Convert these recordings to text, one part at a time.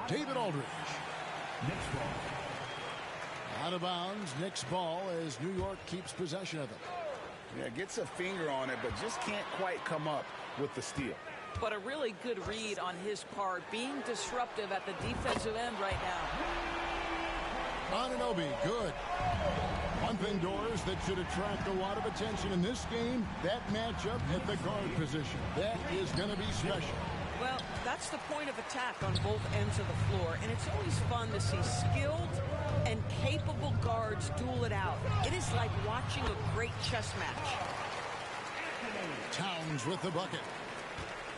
David Aldridge. Knicks ball. Out of bounds, Knicks ball as New York keeps possession of it. Yeah, gets a finger on it, but just can't quite come up with the steal. But a really good read on his part, being disruptive at the defensive end right now. Anunoby, good. One thing, Doris, that should attract a lot of attention in this game, that matchup at the guard position. That is going to be special. Well, that's the point of attack on both ends of the floor, and it's always fun to see skilled and capable guards duel it out. It is like watching a great chess match. Towns with the bucket.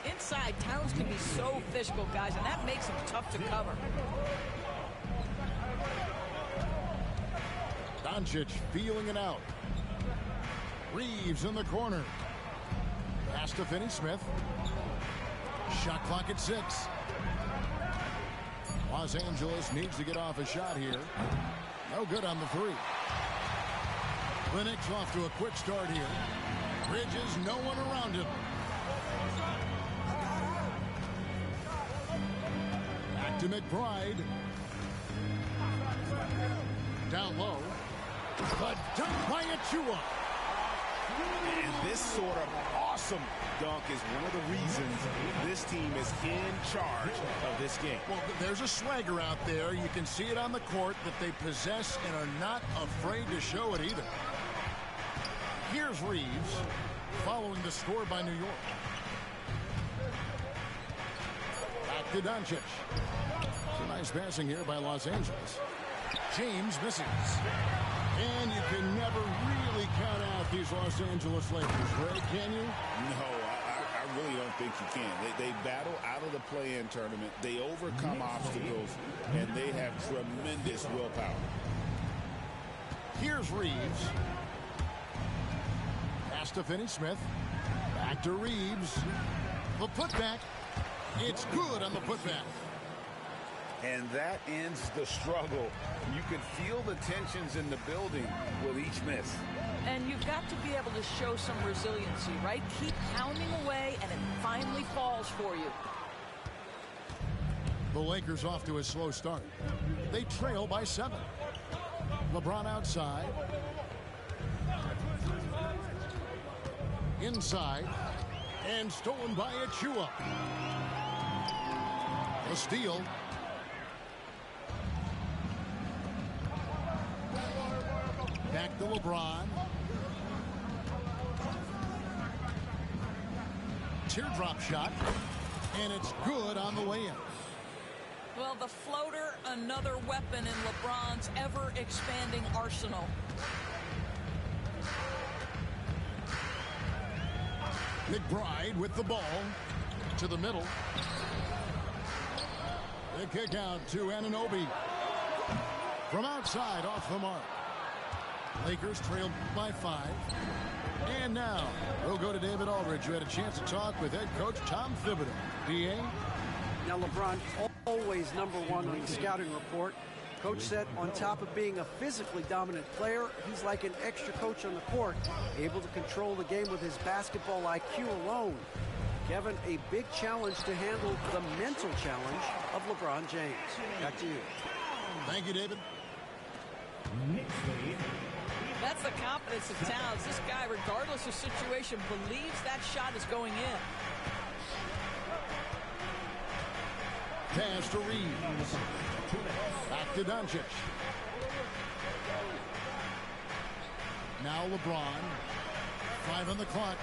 Inside, Towns can be so physical, guys, and that makes him tough to cover. Doncic feeling it out. Reeves in the corner. Pass to Finney-Smith. Shot clock at 6. Los Angeles needs to get off a shot here. No good on the 3. The Knicks off to a quick start here. Bridges, no one around him. Back to McBride. Down low. The dunk by Achua. And this sort of awesome dunk is one of the reasons this team is in charge of this game. Well, there's a swagger out there. You can see it on the court that they possess and are not afraid to show it either. Here's Reeves following the score by New York. Back to Doncic. It's a nice passing here by Los Angeles. James misses. And you can never really count out these Los Angeles Lakers, right? Can you? No, I really don't think you can. They battle out of the play-in tournament. They overcome obstacles, and they have tremendous willpower. Here's Reeves. Pass to Finney-Smith. Back to Reeves. The putback. It's good on the putback. And that ends the struggle. You could feel the tensions in the building with each miss. And you've got to be able to show some resiliency, right? Keep pounding away, and it finally falls for you. The Lakers off to a slow start. They trail by 7. LeBron outside. Inside. And stolen by Achua. The steal. Back to LeBron. Teardrop shot. And it's good on the way in. Well, the floater, another weapon in LeBron's ever-expanding arsenal. McBride with the ball to the middle. The kick out to Anunoby. From outside, off the mark. Lakers trailed by 5. And now we'll go to David Aldridge, who had a chance to talk with head coach Tom Thibodeau. D.A.? Now LeBron always #1 on the scouting report. Coach said on top of being a physically dominant player, he's like an extra coach on the court, able to control the game with his basketball IQ alone. Kevin, a big challenge to handle the mental challenge of LeBron James. Back to you. Thank you, David. That's the confidence of Towns. This guy, regardless of situation, believes that shot is going in. Pass to Reeves. Back to Doncic. Now LeBron. 5 on the clock.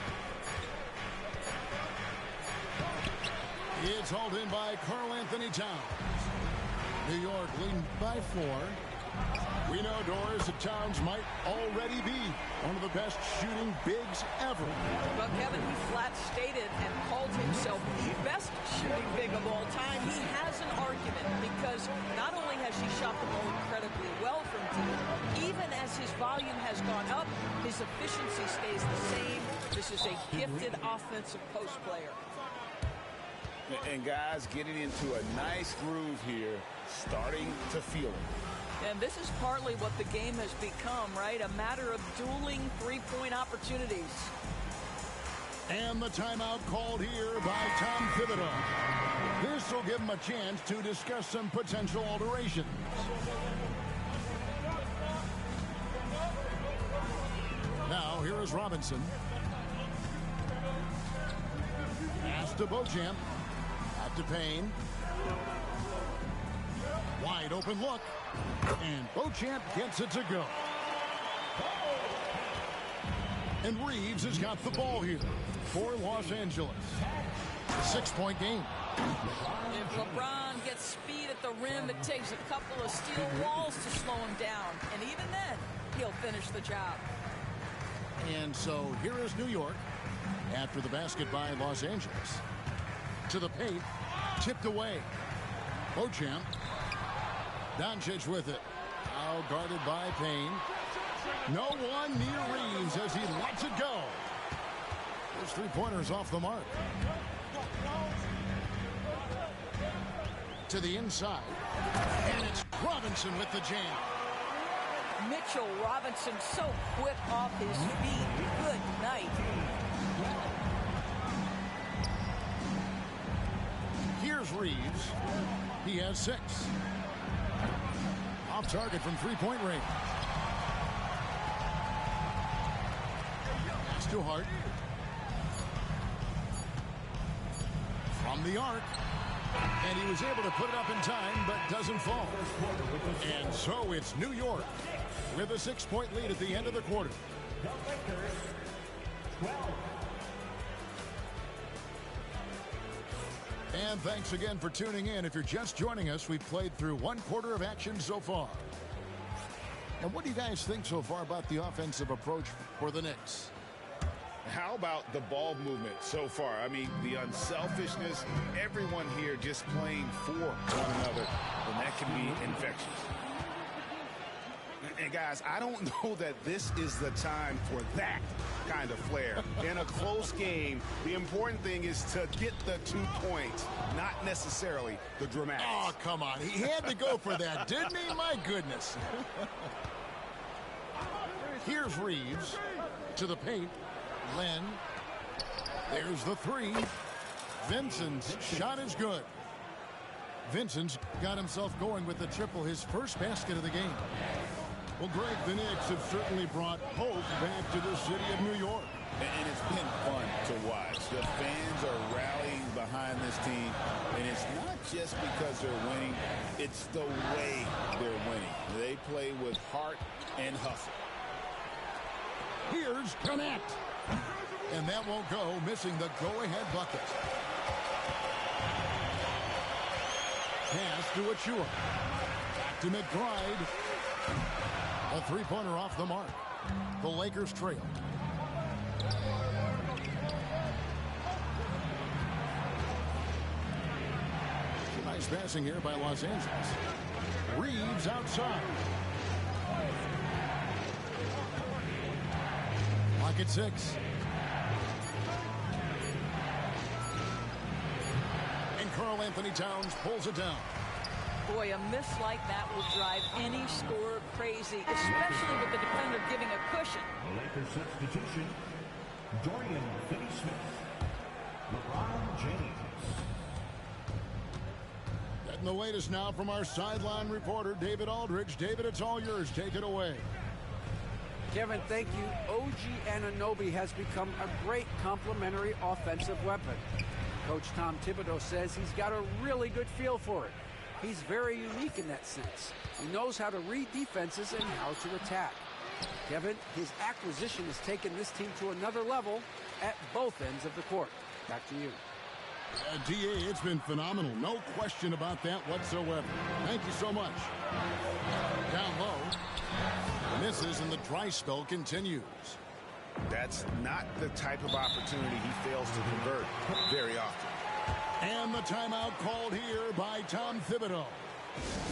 It's hauled in by Karl-Anthony Towns. New York leading by 4. We know, Doris, that Towns might already be one of the best shooting bigs ever. Well, Kevin, he flat stated and called himself the best shooting big of all time. He has an argument because not only has he shot the ball incredibly well from deep, even as his volume has gone up, his efficiency stays the same. This is a gifted offensive post player. And guys, getting into a nice groove here, starting to feel it. And this is partly what the game has become, right? A matter of dueling three-point opportunities. And the timeout called here by Tom Thibodeau. This will give him a chance to discuss some potential alterations. Now, here is Robinson. Pass to Beauchamp. Out to Payne. Wide open look. And Beauchamp gets it to go. And Reeves has got the ball here for Los Angeles. A 6-point game. If LeBron gets speed at the rim, it takes a couple of steel walls to slow him down. And even then, he'll finish the job. And so here is New York after the basket by Los Angeles. To the paint, tipped away. Beauchamp. Doncic with it. Now guarded by Payne. No one near Reeves as he lets it go. His three-pointers off the mark. To the inside. And it's Robinson with the jam. Mitchell Robinson so quick off his feet. Good night. Here's Reeves. He has 6. Off target from three-point range. Pass to Hart. From the arc. And he was able to put it up in time, but doesn't fall. And so it's New York with a 6-point lead at the end of the quarter. And thanks again for tuning in. If you're just joining us, we've played through 1 quarter of action so far. And what do you guys think so far about the offensive approach for the Knicks? How about the ball movement so far? I mean, the unselfishness, everyone here just playing for one another, and that can be infectious. And guys, I don't know that this is the time for that kind of flair. In a close game, the important thing is to get the 2 points, not necessarily the dramatics. Oh, come on. He had to go for that, didn't he? My goodness. Here's Reeves to the paint. Len. There's the 3. Vincent's shot is good. Vincent's got himself going with the triple, his first basket of the game. Well, Greg, the Knicks have certainly brought hope back to the city of New York. And it's been fun to watch. The fans are rallying behind this team, and it's not just because they're winning, it's the way they're winning. They play with heart and hustle. Here's Connect. And that won't go, missing the go-ahead bucket. Pass to Achua. Back to McBride. A three-pointer off the mark. The Lakers trail. Nice passing here by Los Angeles. Reeves outside. Lock at 6. And Karl Anthony Towns pulls it down. Boy, a miss like that will drive any scorer crazy, especially with the defender giving a cushion. Lakers substitution, Dorian Finney-Smith, LeBron James. Getting the latest now from our sideline reporter, David Aldridge. David, it's all yours. Take it away. Kevin, thank you. OG Anunoby has become a great complementary offensive weapon. Coach Tom Thibodeau says he's got a really good feel for it. He's very unique in that sense. He knows how to read defenses and how to attack. Kevin, his acquisition has taken this team to another level at both ends of the court. Back to you. D.A., it's been phenomenal. No question about that whatsoever. Thank you so much. Down low. Misses, and the dry spell continues. That's not the type of opportunity he fails to convert very often. And the timeout called here by Tom Thibodeau.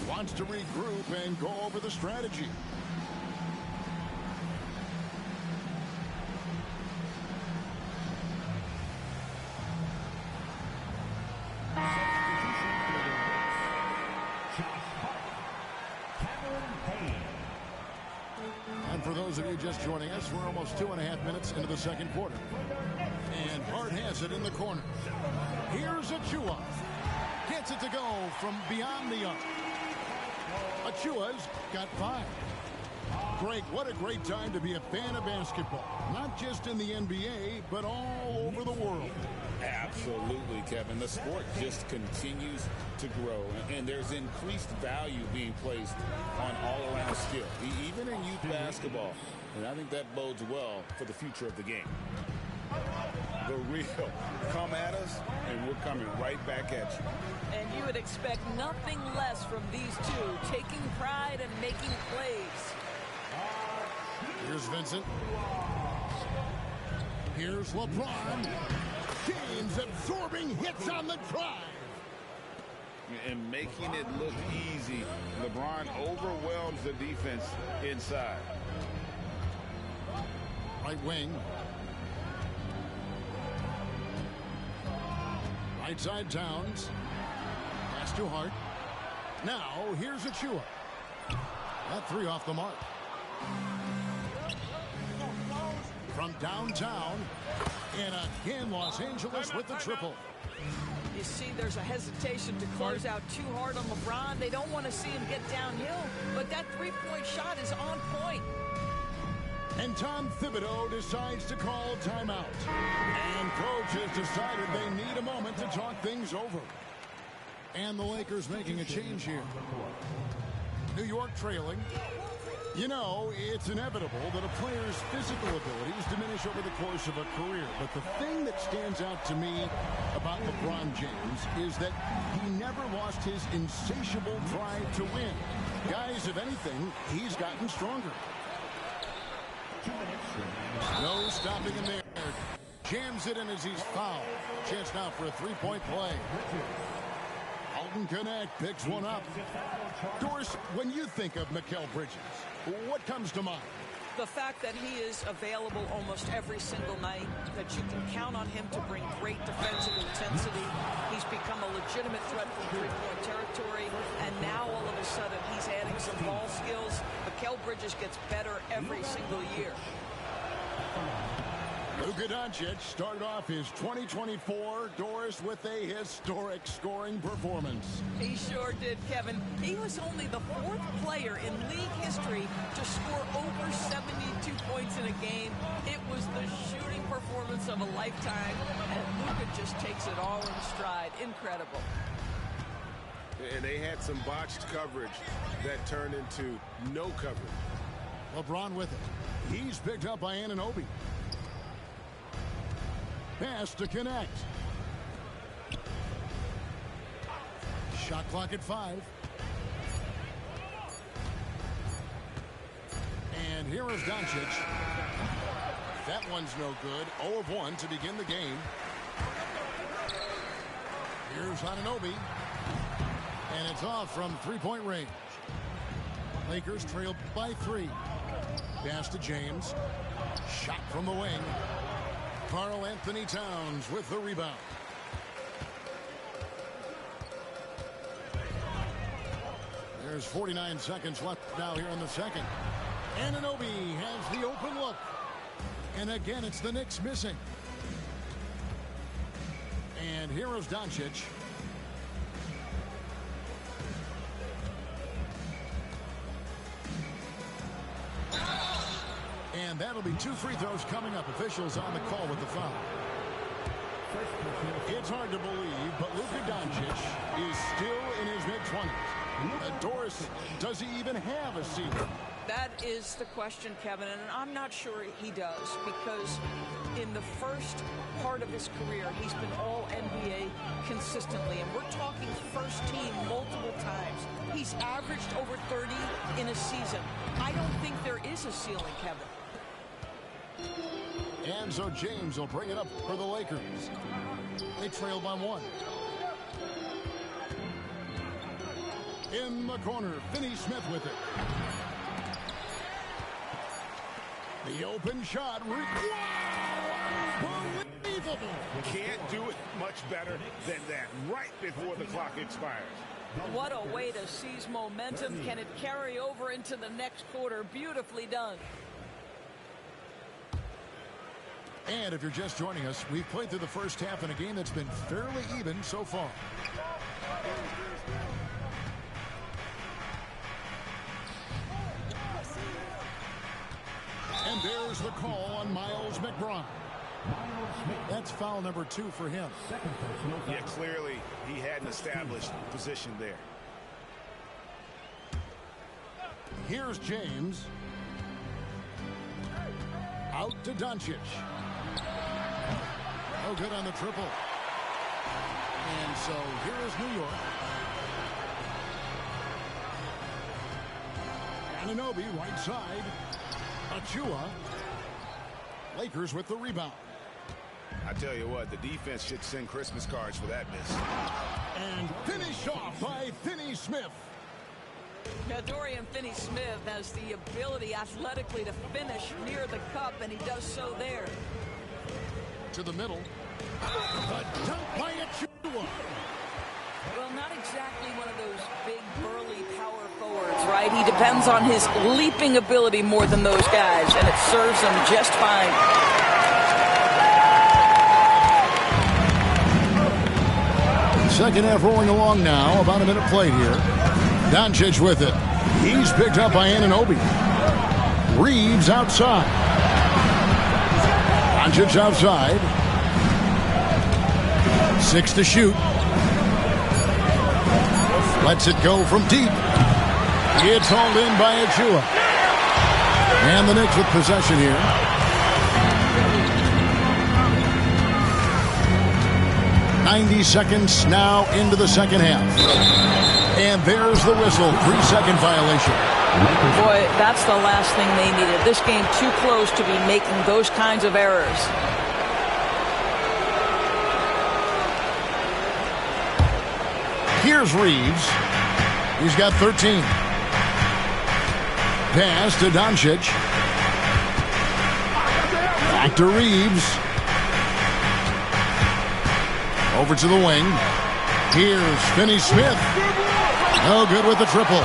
Wants to regroup and go over the strategy. And for those of you just joining us, we're almost 2.5 minutes into the second quarter. And Hart has it in the corner. Here's Achua. Gets it to go from beyond the arc. Achua's got 5. Greg, what a great time to be a fan of basketball. Not just in the NBA, but all over the world. Absolutely, Kevin. The sport just continues to grow, and there's increased value being placed on all-around skill, even in youth basketball. And I think that bodes well for the future of the game. The real come at us, and we're coming right back at you. And you would expect nothing less from these two, taking pride and making plays. Here's Vincent. Here's LeBron. James absorbing hits on the drive. And making it look easy. LeBron overwhelms the defense inside. Right wing. Right side Towns. Pass to Hart. Now here's Achua. That 3 off the mark. From downtown. And again, Los Angeles with the triple. You see, there's a hesitation to close out too hard on LeBron. They don't want to see him get downhill, but that three-point shot is on point. And Tom Thibodeau decides to call timeout. And coach has decided they need a moment to talk things over. And the Lakers making a change here. New York trailing. You know, it's inevitable that a player's physical abilities diminish over the course of a career. But the thing that stands out to me about LeBron James is that he never lost his insatiable drive to win. Guys, if anything, he's gotten stronger. No stopping him there. Jams it in as he's fouled. Chance now for a three-point play. Alton Connect picks one up. Doris, when you think of Mikal Bridges, what comes to mind? The fact that he is available almost every single night, that you can count on him to bring great defensive intensity. He's become a legitimate threat from three-point territory, and now all of a sudden he's adding some ball skills. Mikal Bridges gets better every single year. Luka Doncic started off his 2024, Doris, with a historic scoring performance. He sure did, Kevin. He was only the 4th player in league history to score over 72 points in a game. It was the shooting performance of a lifetime, and Luka just takes it all in stride. Incredible. And they had some botched coverage that turned into no coverage. LeBron with it. He's picked up by Anunoby. Pass to Connect. Shot clock at 5. And here is Doncic. That one's no good. 0 of 1 to begin the game. Here's Anunoby. And it's off from three-point range. Lakers trail by 3. Pass to James. Shot from the wing. Karl Anthony Towns with the rebound. There's 49 seconds left now here in the second. Anunoby has the open look. And again, it's the Knicks missing. And here is Doncic. And that'll be 2 free throws coming up. Officials on the call with the foul. It's hard to believe, but Luka Doncic is still in his mid-20s. Doris, does he even have a ceiling? That is the question, Kevin, and I'm not sure he does, because in the first part of his career, he's been all NBA consistently, and we're talking first team multiple times. He's averaged over 30 in a season. I don't think there is a ceiling, Kevin. And so James will bring it up for the Lakers. They trail by 1. In the corner, Finney-Smith with it. The open shot. Unbelievable. Can't do it much better than that right before the clock expires. What a way to seize momentum. Can it carry over into the next quarter? Beautifully done. And if you're just joining us, we've played through the first half in a game that's been fairly even so far. And there's the call on Miles McBride. That's foul number 2 for him. Yeah, clearly he had an established position there. Here's James. Out to Doncic. No good on the triple. And so here is New York. Anunoby right side. Achua. Lakers with the rebound. I tell you what, the defense should send Christmas cards for that miss. And finished off by Finney Smith. Now, Dorian Finney-Smith has the ability athletically to finish near the cup, and he does so there. To the middle. The dunk by Achua. Well, not exactly one of those big, burly power forwards, right? He depends on his leaping ability more than those guys, and it serves him just fine. Second half rolling along now. About a minute played here. Doncic with it. He's picked up by Anunoby. Reeves outside. Doncic outside. 6 to shoot. Lets it go from deep. It's hauled in by Achua. And the Knicks with possession here. .90 seconds now into the second half. And there's the whistle. 3-second violation. Boy, that's the last thing they needed. This game too close to be making those kinds of errors. Here's Reeves. He's got 13. Pass to Doncic. Back to Reeves. Over to the wing. Here's Finney-Smith. No good with the triple.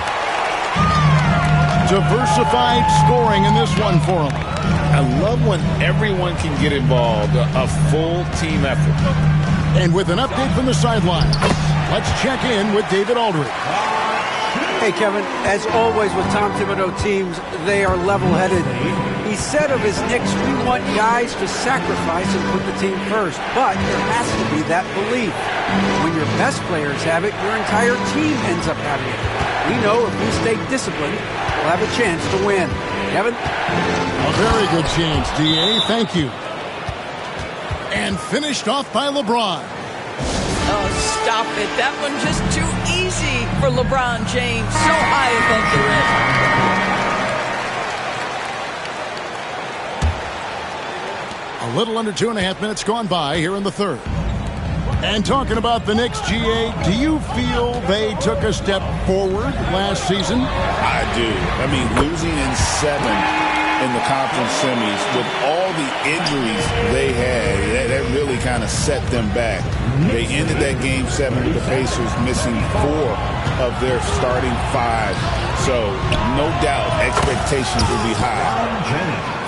Diversified scoring in this one for him. I love when everyone can get involved, a full team effort. And with an update from the sideline, let's check in with David Aldridge. Hey, Kevin, as always with Tom Thibodeau teams, they are level-headed. He said of his Knicks, we want guys to sacrifice and put the team first. But there has to be that belief. When your best players have it, your entire team ends up having it. We know if we stay disciplined, we'll have a chance to win. Kevin? A very good chance, D.A. Thank you. And finished off by LeBron. Oh, stop it. That one just too easy for LeBron James. So high above the rim. A little under 2.5 minutes gone by here in the third. And talking about the Knicks, G.A., do you feel they took a step forward last season? I do. I mean, losing in 7 in the conference semis with all the injuries they had, that really kind of set them back. They ended that game 7 with the Pacers missing 4 of their starting 5. So, no doubt, expectations will be high.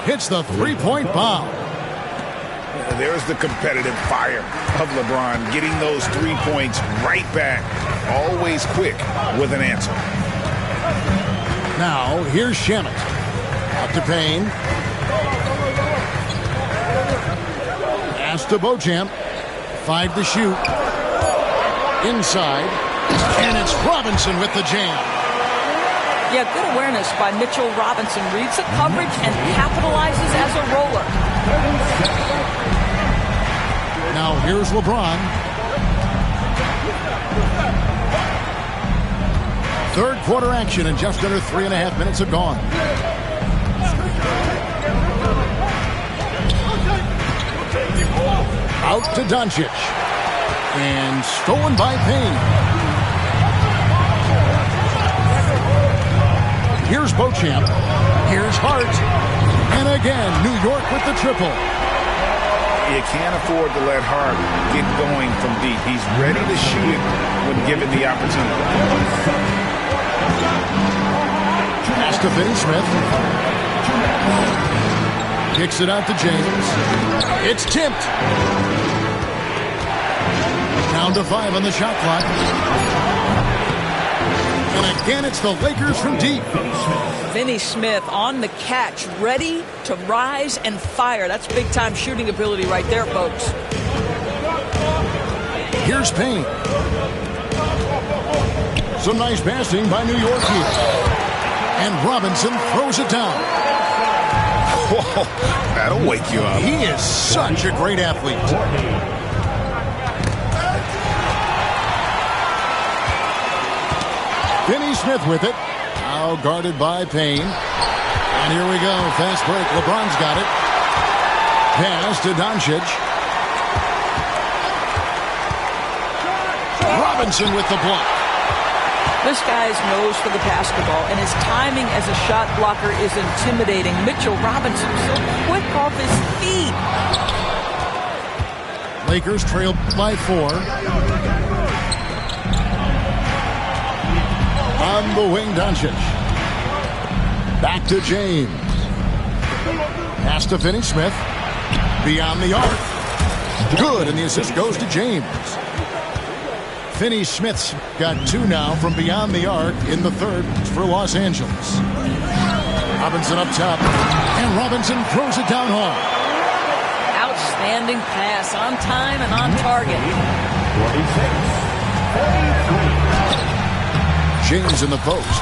Hits the three-point bomb. There's the competitive fire of LeBron, getting those 3 points right back, always quick with an answer. Now, here's Shamet. Up to Payne. Pass to Beauchamp. 5 to shoot. Inside. And it's Robinson with the jam. Yeah, good awareness by Mitchell Robinson. Reads the coverage and capitalizes as a roller. Now here's LeBron. Third quarter action and just under 3.5 minutes have gone. Out to Doncic. And stolen by Payne. Here's Beauchamp. Here's Hart. And again, New York with the triple. You can't afford to let Hart get going from deep. He's ready to shoot it when given the opportunity. Pass to Finney-Smith. Kicks it out to James. It's tipped. Down to 5 on the shot clock. And again, it's the Lakers from deep. Finney Smith on the catch, ready to rise and fire. That's big-time shooting ability right there, folks. Here's Payne. Some nice passing by New York here. And Robinson throws it down. Whoa, that'll wake you up. He is such a great athlete. Finney Smith with it. Now guarded by Payne. And here we go. Fast break. LeBron's got it. Pass to Doncic. Robinson with the block. This guy's nose for the basketball, and his timing as a shot blocker is intimidating. Mitchell Robinson so quick off his feet. Lakers trail by 4. On the wing, Doncic. Back to James. Pass to Finney Smith. Beyond the arc. Good, and the assist goes to James. Finney Smith's got 2 now from beyond the arc in the third for Los Angeles. Robinson up top, and Robinson throws it down hard. Outstanding pass, on time and on target. 26-43. James in the post,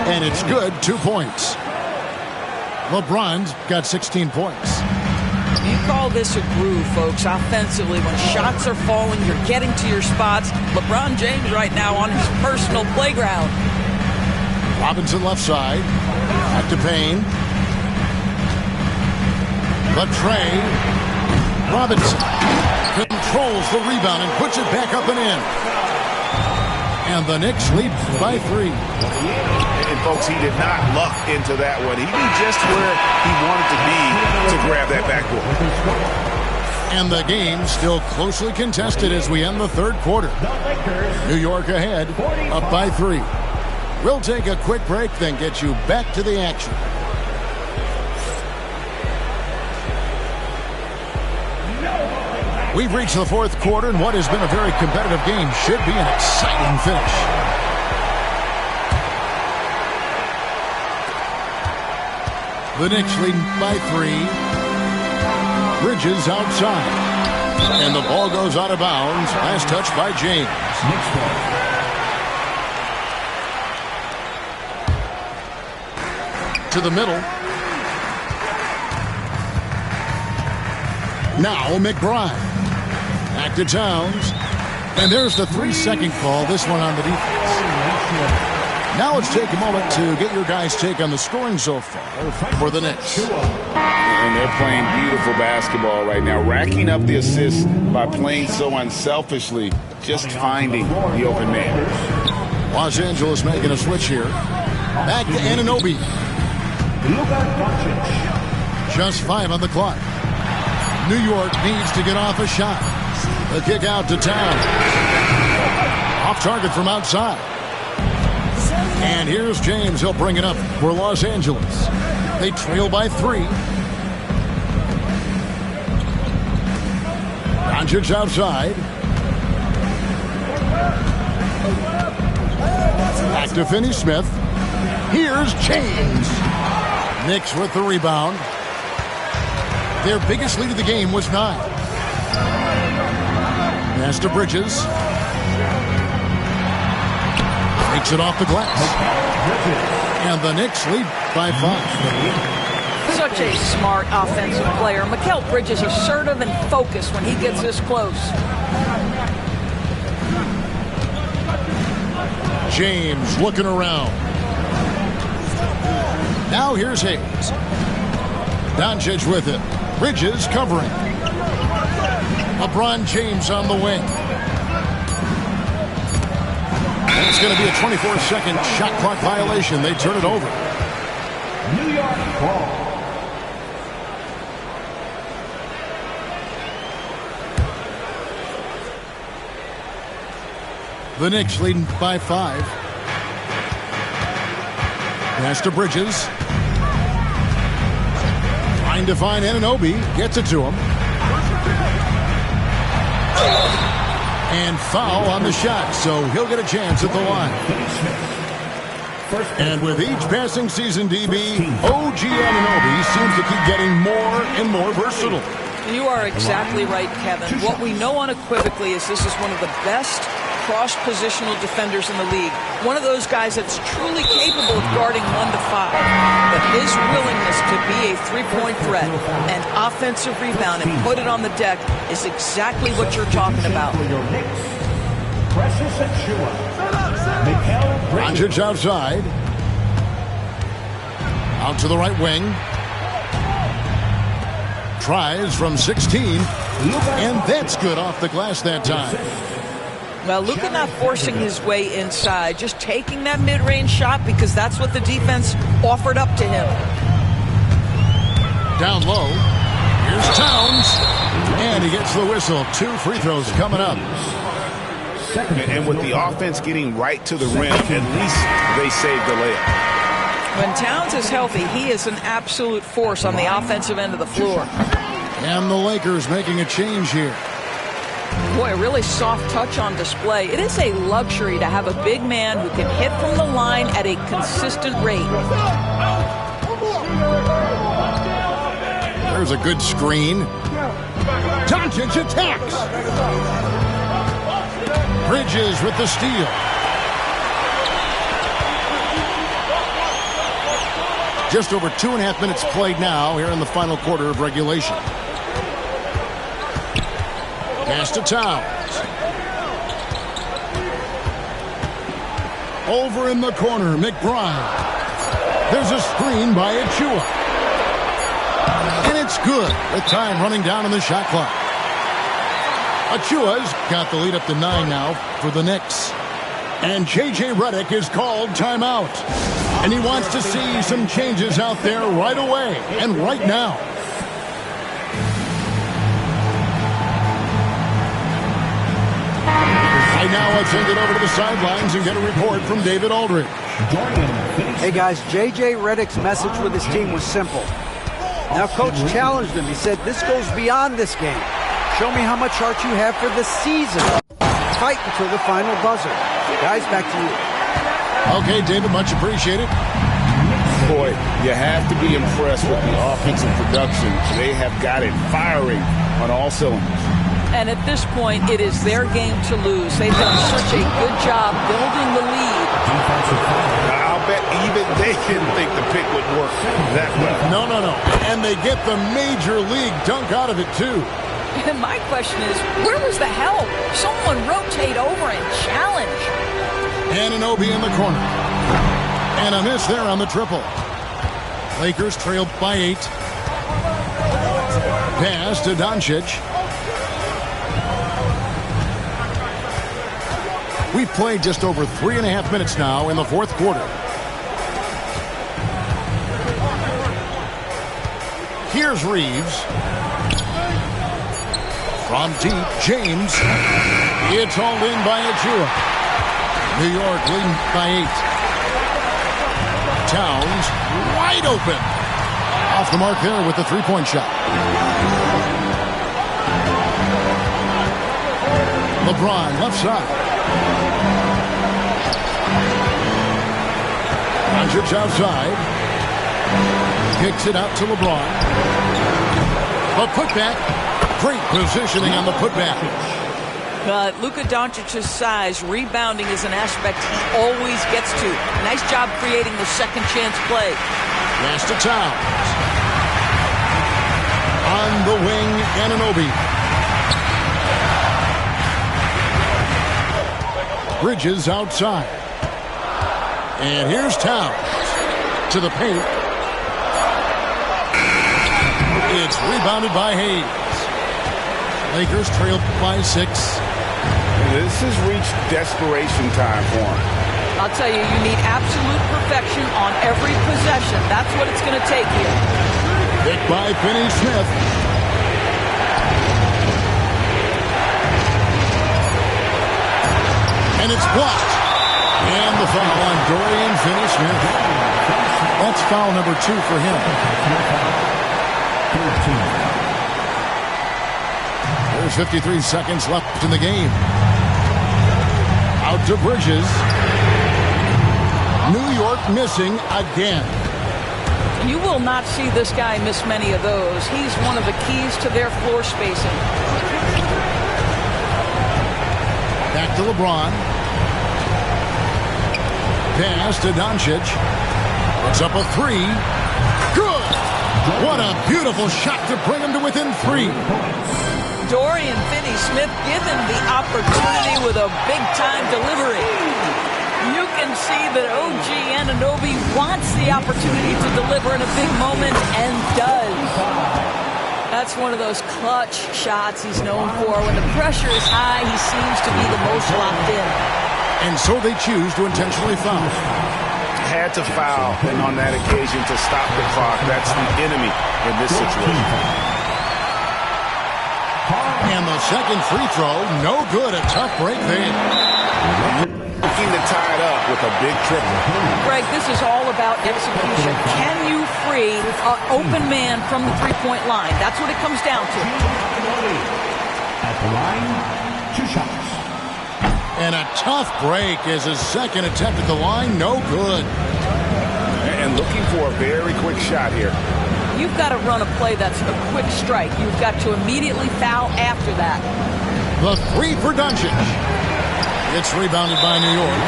and it's good. 2 points. LeBron's got 16 points. You call this a groove, folks, offensively. When shots are falling, you're getting to your spots. LeBron James right now on his personal playground. Robinson left side. Back to Payne. Latrey. Robinson controls the rebound and puts it back up and in. And the Knicks lead by 3. And, folks, he did not luck into that one. He knew just where he wanted to be to grab that backboard. And the game still closely contested as we end the third quarter. New York ahead, up by 3. We'll take a quick break, then get you back to the action. We've reached the fourth quarter, and what has been a very competitive game should be an exciting finish. The Knicks leading by 3. Bridges outside. And the ball goes out of bounds. Last touch by James. To the middle. Now McBride. Back to Towns. And there's the 3-second call. This one on the defense. Now let's take a moment to get your guys' take on the scoring so far for the Knicks. And they're playing beautiful basketball right now, racking up the assists by playing so unselfishly, just finding the open man. Los Angeles making a switch here. Back to Anunoby. Just 5 on the clock. New York needs to get off a shot. The kick out to Towns. Off target from outside. And here's James. He'll bring it up for Los Angeles. They trail by 3. Doncic outside. Back to Finney Smith. Here's James. Knicks with the rebound. Their biggest lead of the game was 9. Pass to Bridges. Takes it off the glass. And the Knicks lead by 5. Such a smart offensive player. Mikal Bridges assertive and focused when he gets this close. James looking around. Now here's Hayes. Doncic with it. Bridges covering. LeBron James on the wing. And it's going to be a 24-second shot clock violation. They turn it over. New York ball. The Knicks leading by 5. Pass to Bridges. Trying to find Anunoby. Gets it to him. And foul on the shot, so he'll get a chance at the line. And with each passing season, DB, OG Anunoby seems to keep getting more and more versatile. You are exactly right, Kevin. What we know unequivocally is this is one of the best cross-positional defenders in the league. One of those guys that's truly capable of guarding 1 to 5. But his willingness to be a three-point threat and offensive rebound and put it on the deck is exactly what you're talking about. Doncic outside. Out to the right wing. Tries from 16. And that's good off the glass that time. Well, Luka not forcing his way inside, just taking that mid-range shot because that's what the defense offered up to him. Down low. Here's Towns. And he gets the whistle. 2 free throws coming up. And with the offense getting right to the rim, at least they saved the layup. When Towns is healthy, he is an absolute force on the offensive end of the floor. And the Lakers making a change here. Boy, a really soft touch on display. It is a luxury to have a big man who can hit from the line at a consistent rate. There's a good screen. Doncic attacks. Bridges with the steal. Just over 2.5 minutes played now here in the final quarter of regulation. Pass to Towns. Over in the corner, McBride. There's a screen by Achua. And it's good with time running down on the shot clock. Achua's got the lead up to 9 now for the Knicks. And J.J. Redick is called timeout. And he wants to see some changes out there right away and right now. Right now, let's send it over to the sidelines and get a report from David Aldridge. Hey, guys, J.J. Redick's message with his team was simple. Now, Coach challenged him. He said, this goes beyond this game. Show me how much heart you have for the season. Fight until the final buzzer. Guys, back to you. Okay, David, much appreciated. Boy, you have to be impressed with the offensive production. They have got it firing on all cylinders. And at this point, it is their game to lose. They've done such a good job building the lead. I'll bet even they didn't think the pick would work that well. No. And they get the major league dunk out of it, too. And my question is, where was the help? Someone rotate over and challenge. Anunoby in the corner. And a miss there on the triple. Lakers trailed by 8. Pass to Doncic. We've played just over 3.5 minutes now in the fourth quarter. Here's Reeves. From deep, James. It's hauled in by Achua. New York leading by 8. Towns wide open. Off the mark there with the three-point shot. LeBron left side. Doncic outside. Kicks it out to LeBron. A putback. Great positioning on the putback. But Luka Doncic's size, rebounding is an aspect he always gets to. Nice job creating the second chance play. Pass to Towns. On the wing, Anunoby. Bridges outside. And here's Towns to the paint. It's rebounded by Hayes. Lakers trailed by 6. This has reached desperation time for him. I'll tell you, you need absolute perfection on every possession. That's what it's going to take here. Picked by Finney-Smith. And it's blocked. And the foul on Dorian Finney-Smith. That's foul number 2 for him. There's 53 seconds left in the game. Out to Bridges. New York missing again. You will not see this guy miss many of those. He's one of the keys to their floor spacing. Back to LeBron. Pass to Doncic. Puts up a three. Good! What a beautiful shot to bring him to within 3. Dorian Finney-Smith given the opportunity with a big-time delivery. You can see that OG Anunoby wants the opportunity to deliver in a big moment and does. That's one of those clutch shots he's known for. When the pressure is high, he seems to be the most locked in. And so they choose to intentionally foul. Had to foul, and on that occasion to stop the clock. That's the enemy in this situation. And the second free throw, no good. A tough break there. Looking to tie it up with a big triple. Greg, this is all about execution. Can you free an open man from the three-point line? That's what it comes down to. At the line, 2 shots. And a tough break as his second attempt at the line, no good. And looking for a very quick shot here. You've got to run a play that's a quick strike. You've got to immediately foul after that. The three for Doncic. It's rebounded by New York.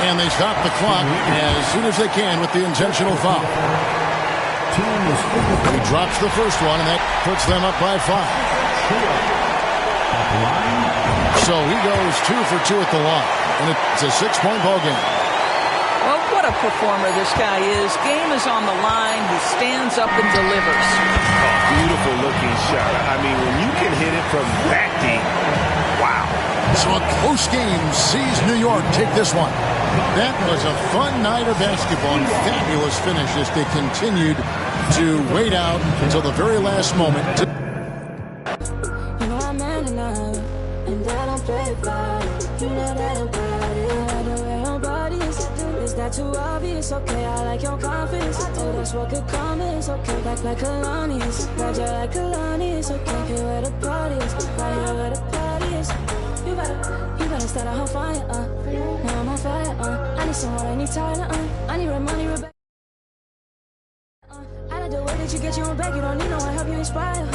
And they stop the clock as soon as they can with the intentional foul. He drops the first one, and that puts them up by 5. So he goes 2 for 2 at the line. And it's a 6-point ball game. Well, what a performer this guy is. Game is on the line. He stands up and delivers. Oh, beautiful looking shot. I mean, when you can hit it from that deep, wow. So a close game sees New York take this one. That was a fun night of basketball and fabulous finish as they continued to wait out until the very last moment. You know I'm man enough, and I don't play about it. You know that I'm proud of the way your body is that too obvious? Okay, I like your confidence. Oh, that's what could come is okay. Like Kalani's, glad you like Kalani's. Okay, here where the party is, right here where the party is. You better start a whole fire, now I'm on fire, I need someone, I need Tyler, I need money, Rebecca. I like the way that you get your own back, you don't need no one help you inspire,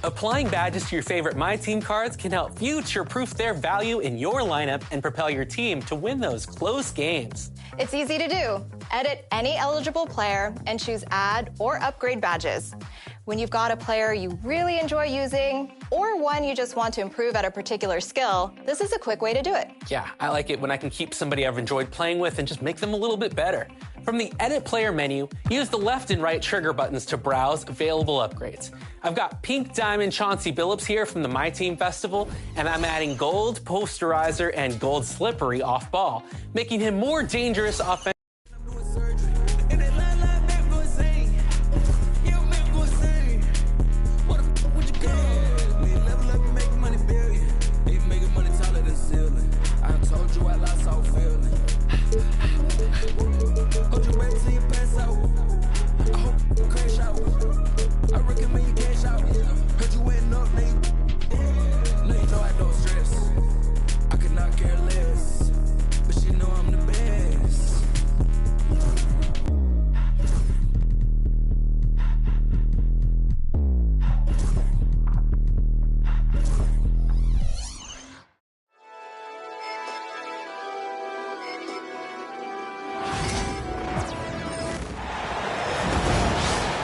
Applying badges to your favorite My Team cards can help future-proof their value in your lineup and propel your team to win those close games. It's easy to do. Edit any eligible player and choose Add or Upgrade badges. When you've got a player you really enjoy using or one you just want to improve at a particular skill, this is a quick way to do it. Yeah, I like it when I can keep somebody I've enjoyed playing with and just make them a little bit better. From the Edit Player menu, use the left and right trigger buttons to browse available upgrades. I've got Pink Diamond Chauncey Billups here from the My Team Festival, and I'm adding Gold Posterizer and Gold Slippery off ball, making him more dangerous offensively.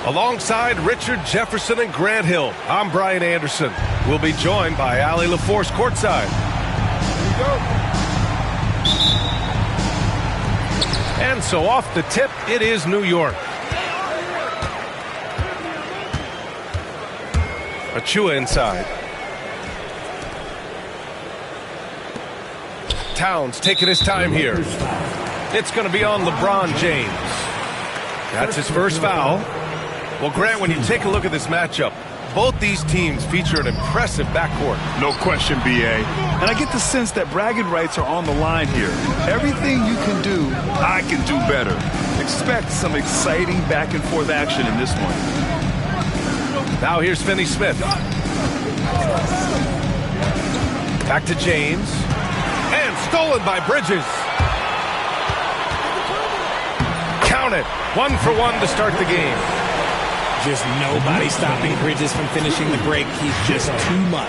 Alongside Richard Jefferson and Grant Hill, I'm Brian Anderson. We'll be joined by Allie LaForce courtside. Here we go. And so off the tip, it is New York. Achiuwa inside. Towns taking his time here. It's going to be on LeBron James. That's his first foul. Well, Grant, when you take a look at this matchup, both these teams feature an impressive backcourt. No question, B.A. And I get the sense that bragging rights are on the line here. Everything you can do, I can do better. Expect some exciting back-and-forth action in this one. Now here's Finney-Smith. Back to James. And stolen by Bridges. Count it. 1 for 1 to start the game. Just nobody stopping Bridges from finishing the break. He's just too much.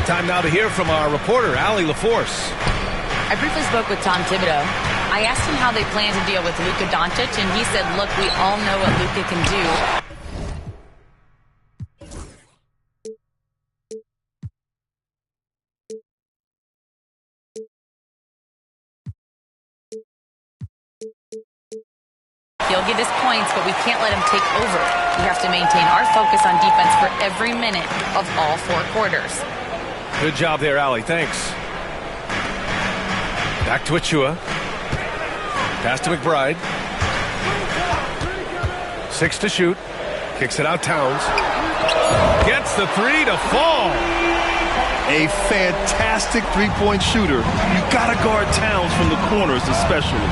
Time now to hear from our reporter, Allie LaForce. I briefly spoke with Tom Thibodeau. I asked him how they plan to deal with Luka Doncic, and he said, look, we all know what Luka can do. He'll get his points, but we can't let him take over. We have to maintain our focus on defense for every minute of all 4 quarters. Good job there, Allie. Thanks. Back to Achiuwa. Pass to McBride. 6 to shoot. Kicks it out, Towns. Gets the 3 to fall. A fantastic three-point shooter. You got to guard Towns from the corners especially.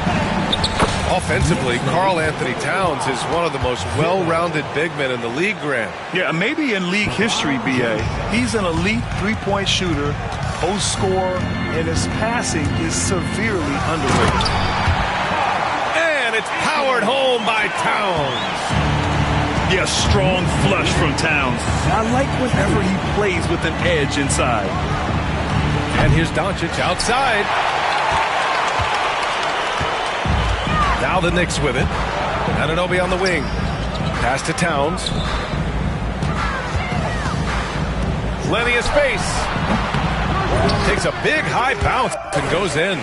Offensively, Karl Anthony Towns is one of the most well-rounded big men in the league, Grant. Yeah, maybe in league history, B.A. He's an elite three-point shooter, post scorer, and his passing is severely underrated. And it's powered home by Towns. Yeah, strong flush from Towns. I like whenever he plays with an edge inside. And here's Doncic outside. Now the Knicks with it. Anunoby on the wing. Pass to Towns. Plenty of space. Takes a big high bounce and goes in.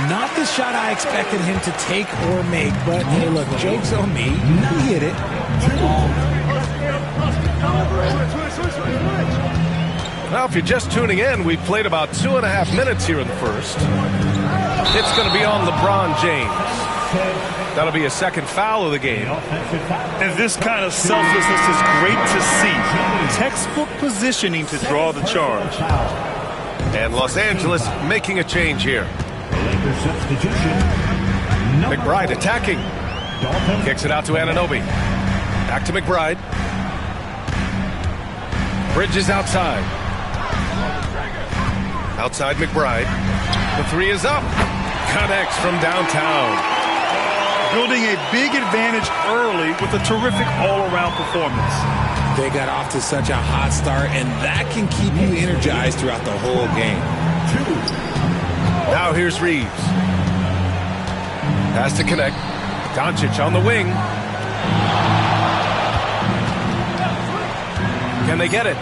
Not the shot I expected him to take or make, but hey, look, joke's on me. He hit it. Now, if you're just tuning in, we've played about 2.5 minutes here in the first. It's going to be on LeBron James. That'll be a second foul of the game. And this kind of selflessness is great to see. Textbook positioning to draw the charge. And Los Angeles making a change here. McBride attacking. Kicks it out to Anunoby. Back to McBride. Bridges outside. Outside McBride. The 3 is up. Connects from downtown. Building a big advantage early with a terrific all-around performance. They got off to such a hot start, and that can keep you energized throughout the whole game. Now here's Reeves. Pass to connect. Doncic on the wing. Can they get it?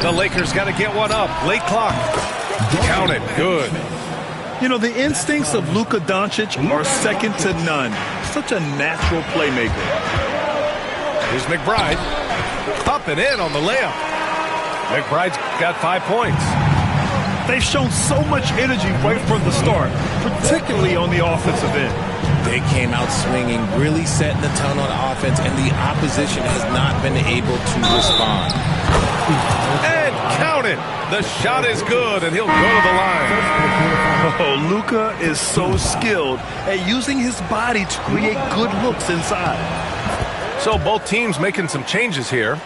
The Lakers got to get one up. Late clock. Count it. Good. You know, the instincts of Luka Doncic are second to none. such a natural playmaker. Here's McBride. Up and in on the layup. McBride's got 5 points. They've shown so much energy right from the start, particularly on the offensive end. They came out swinging, really setting the tone on offense, and the opposition has not been able to respond. And count it. The shot is good, and he'll go to the line. Oh, Luka is so skilled at using his body to create good looks inside. So both teams making some changes here.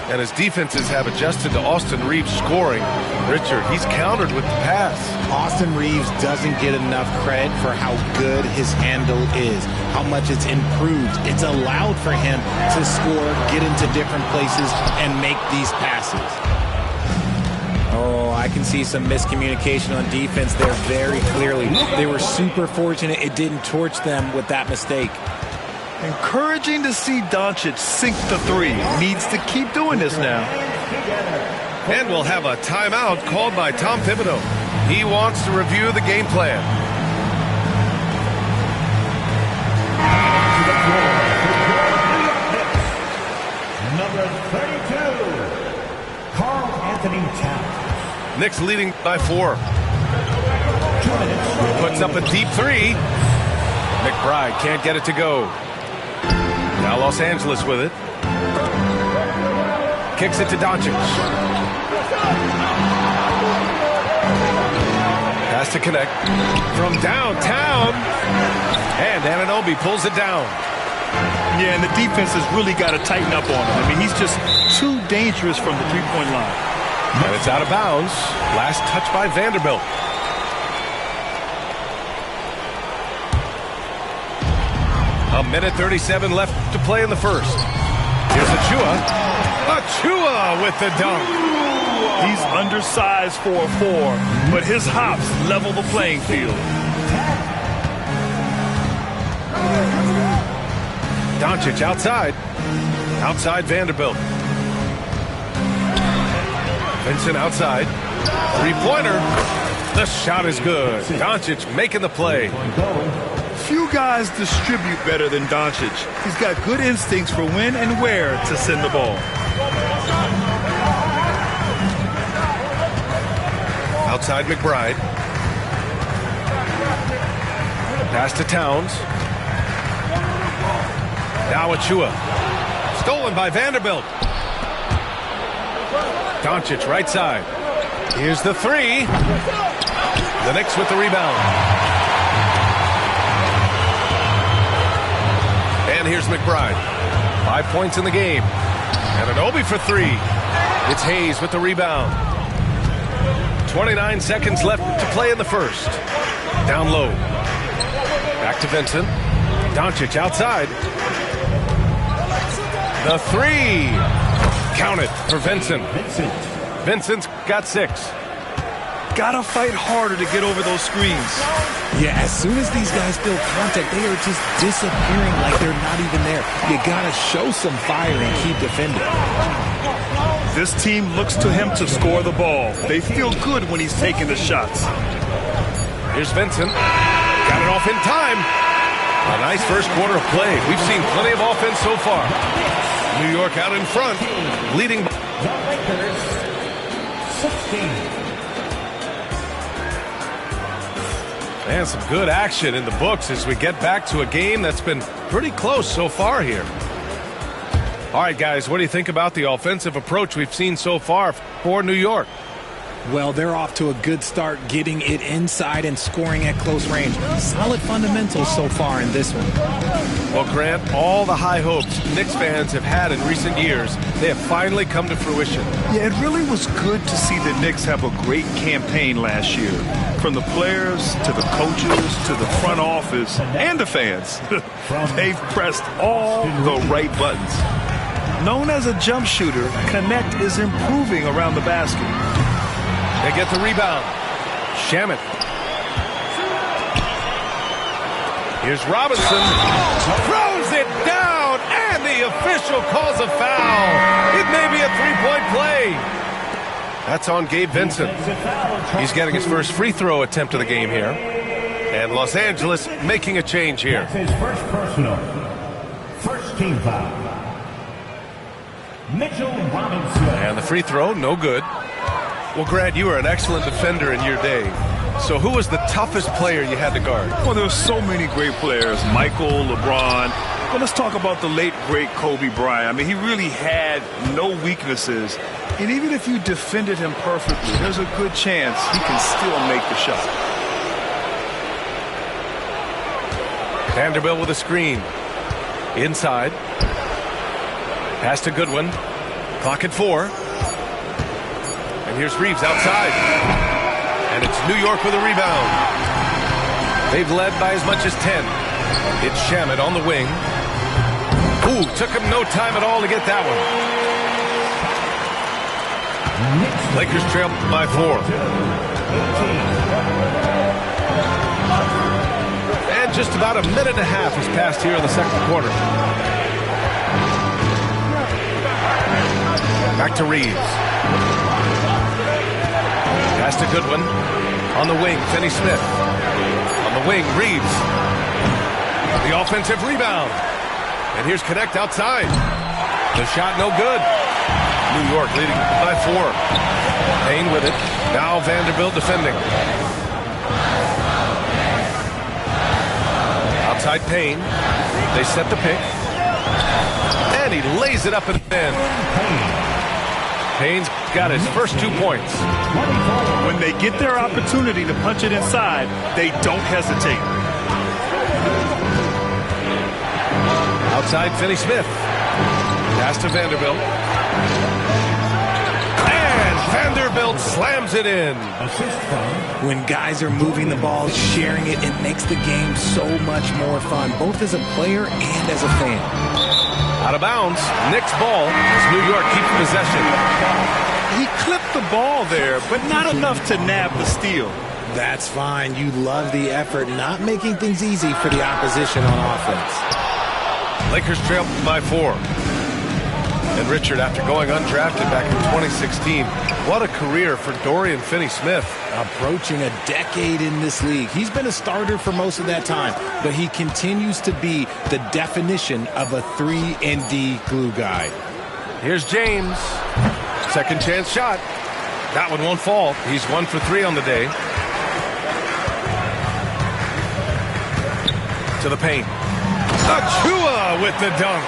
And his defenses have adjusted to Austin Reeves scoring. Richard, he's countered with the pass. Austin Reeves doesn't get enough credit for how good his handle is, how much it's improved. It's allowed for him to score, get into different places, and make these passes. Oh, I can see some miscommunication on defense there very clearly. They were super fortunate it didn't torch them with that mistake. Encouraging to see Doncic sink the three. Needs to keep doing this now. And we'll have a timeout called by Tom Thibodeau. He wants to review the game plan. Number 32, Karl Anthony Towns. Knicks leading by 4. Puts up a deep 3. McBride can't get it to go. Now Los Angeles with it. Kicks it to Doncic. Has to connect. From downtown. And Anunoby pulls it down. Yeah, and the defense has really got to tighten up on him. I mean, he's just too dangerous from the three-point line. And it's out of bounds. Last touch by Vanderbilt. A minute 37 left to play in the first. Here's Achua. Achua with the dunk. He's undersized for a 4, but his hops level the playing field. Doncic outside. Outside Vanderbilt. Vincent outside. Three-pointer. The shot is good. Doncic making the play. Few guys distribute better than Doncic. He's got good instincts for when and where to send the ball. Outside McBride. Pass to Towns. Now Achua. Stolen by Vanderbilt. Doncic right side. Here's the 3. The Knicks with the rebound. And here's McBride. 5 points in the game. And Anunoby for 3. It's Hayes with the rebound. 29 seconds left to play in the first. Down low. Back to Vincent. Doncic outside. The 3. Count it for Vincent. Vincent's got 6. Gotta fight harder to get over those screens. Yeah, as soon as these guys feel contact, they are just disappearing like they're not even there. You gotta show some fire and keep defending. This team looks to him to score the ball. They feel good when he's taking the shots. Here's Vincent. Got it off in time. A nice first quarter of play. We've seen plenty of offense so far. New York out in front, leading by 16. And some good action in the books as we get back to a game that's been pretty close so far here. All right, guys, what do you think about the offensive approach we've seen so far for New York? Well, they're off to a good start getting it inside and scoring at close range. Solid fundamentals so far in this one. Well, Grant, all the high hopes Knicks fans have had in recent years, they have finally come to fruition. Yeah, it really was good to see the Knicks have a great campaign last year. From the players to the coaches to the front office and the fans. They've pressed all the right buttons. Known as a jump shooter, Connect is improving around the basket. They get the rebound. Shamet. Here's Robinson. Throws it down, and the official calls a foul. It may be a three-point play. That's on Gabe Vincent. He's getting his first free throw attempt of the game here. And Los Angeles making a change here. That's his first personal. First team foul. Mitchell Robinson. And the free throw, no good. Well, Grant, you were an excellent defender in your day. So who was the toughest player you had to guard? Well, there were so many great players. Michael, LeBron. Well, let's talk about the late, great Kobe Bryant. I mean, he really had no weaknesses. And even if you defended him perfectly, there's a good chance he can still make the shot. Vanderbilt with a screen. Inside. Pass to Goodwin. Clock at 4. And here's Reeves outside. And it's New York with a rebound. They've led by as much as 10. It's Shamet on the wing. Ooh, took him no time at all to get that one. Lakers trail by 4. And just about a minute and a half has passed here in the second quarter. Back to Reeves. Pass to Goodwin. On the wing, Finney Smith. On the wing, Reeves. The offensive rebound. And here's Connect outside. The shot no good. New York leading by 4. Payne with it. Now Vanderbilt defending. Outside Payne. They set the pick. And he lays it up and in. Payne's got his first 2 points. When they get their opportunity to punch it inside, they don't hesitate. Outside Finney Smith. Pass to Vanderbilt. And Vanderbilt slams it in. When guys are moving the ball, sharing it, it makes the game so much more fun, both as a player and as a fan. Out of bounds, Knicks ball as New York keeps possession. He clipped the ball there, but not enough to nab the steal. That's fine. You love the effort, not making things easy for the opposition on offense. Lakers trail by 4. And Richard, after going undrafted back in 2016, what a career for Dorian Finney-Smith. Approaching a decade in this league. He's been a starter for most of that time, but he continues to be the definition of a 3-and-D glue guy. Here's James. Second chance shot. That one won't fall. He's 1 for 3 on the day. To the paint. Achua with the dunk.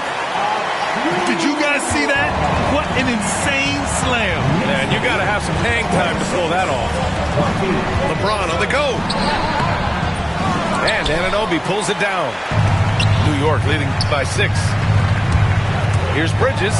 Did you guys see that? What an insane slam. Man, you got to have some hang time to pull that off. LeBron on the go. And Anunoby pulls it down. New York leading by 6. Here's Bridges.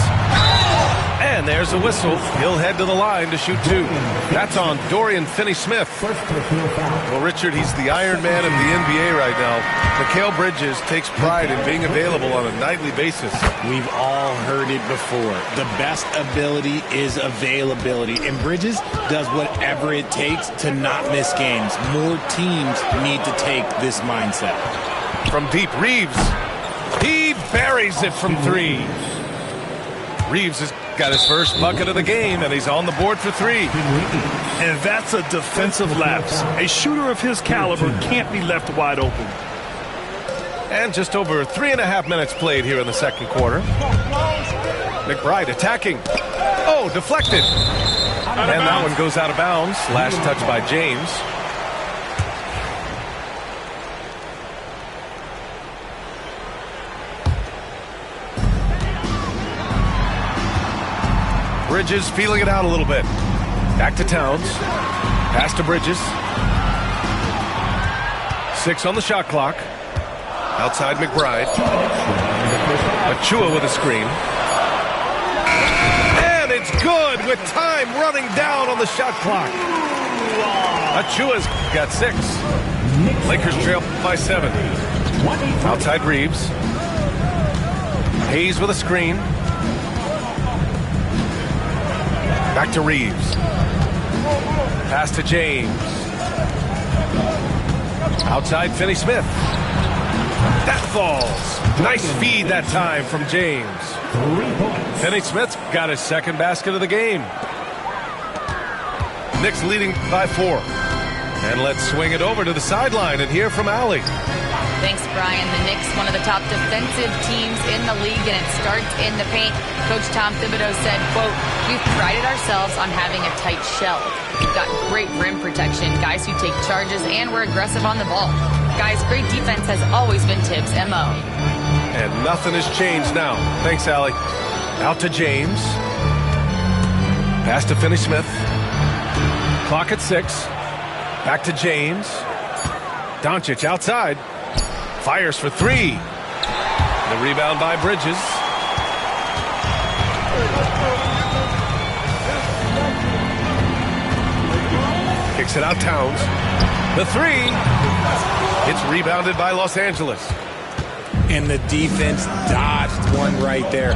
And there's a whistle. He'll head to the line to shoot 2. That's on Dorian Finney-Smith. Well, Richard, he's the Iron Man of the NBA right now. Mikal Bridges takes pride in being available on a nightly basis. We've all heard it before. The best ability is availability. And Bridges does whatever it takes to not miss games. More teams need to take this mindset. From deep, Reeves. He buries it from 3. Reeves has got his first bucket of the game, and he's on the board for 3. And that's a defensive lapse. A shooter of his caliber can't be left wide open. And just over 3.5 minutes played here in the second quarter. McBride attacking. Oh, deflected. And that one goes out of bounds. Last touch by James. Bridges feeling it out a little bit. Back to Towns. Pass to Bridges. 6 on the shot clock. Outside McBride. Achua with a screen. And it's good with time running down on the shot clock. Achua's got 6. Lakers trail by 7. Outside Reeves. Hayes with a screen. Back to Reeves. Pass to James. Outside Finney-Smith. That falls. Nice feed that time from James. Finney-Smith's got his second basket of the game. Knicks leading by 4. And let's swing it over to the sideline and hear from Allie. Thanks, Brian. The Knicks, one of the top defensive teams in the league, and it starts in the paint. Coach Tom Thibodeau said, quote, "We've prided ourselves on having a tight shell. We've got great rim protection, guys who take charges, and we're aggressive on the ball. Guys, great defense has always been Tibbs' MO." And nothing has changed now. Thanks, Allie. Out to James. Pass to Finney-Smith. Clock at 6. Back to James. Doncic outside. Fires for 3. The rebound by Bridges. Kicks it out Towns. The 3. It's rebounded by Los Angeles. And the defense dodged one right there.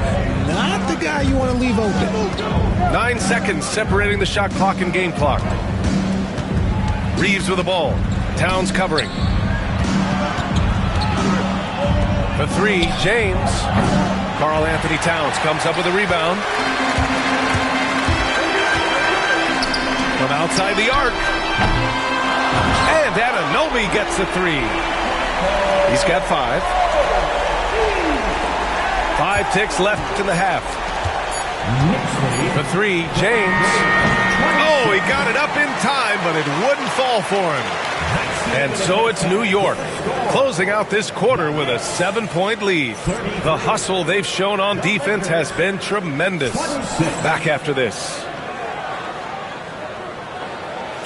Not the guy you want to leave open. 9 seconds separating the shot clock and game clock. Reeves with the ball. Towns covering. For 3, James. Karl Anthony Towns comes up with a rebound. From outside the arc. And Anunoby gets the 3. He's got 5. 5 ticks left in the half. For 3, James. Oh, he got it up in time, but it wouldn't fall for him. And so it's New York, closing out this quarter with a 7-point lead. The hustle they've shown on defense has been tremendous. Back after this.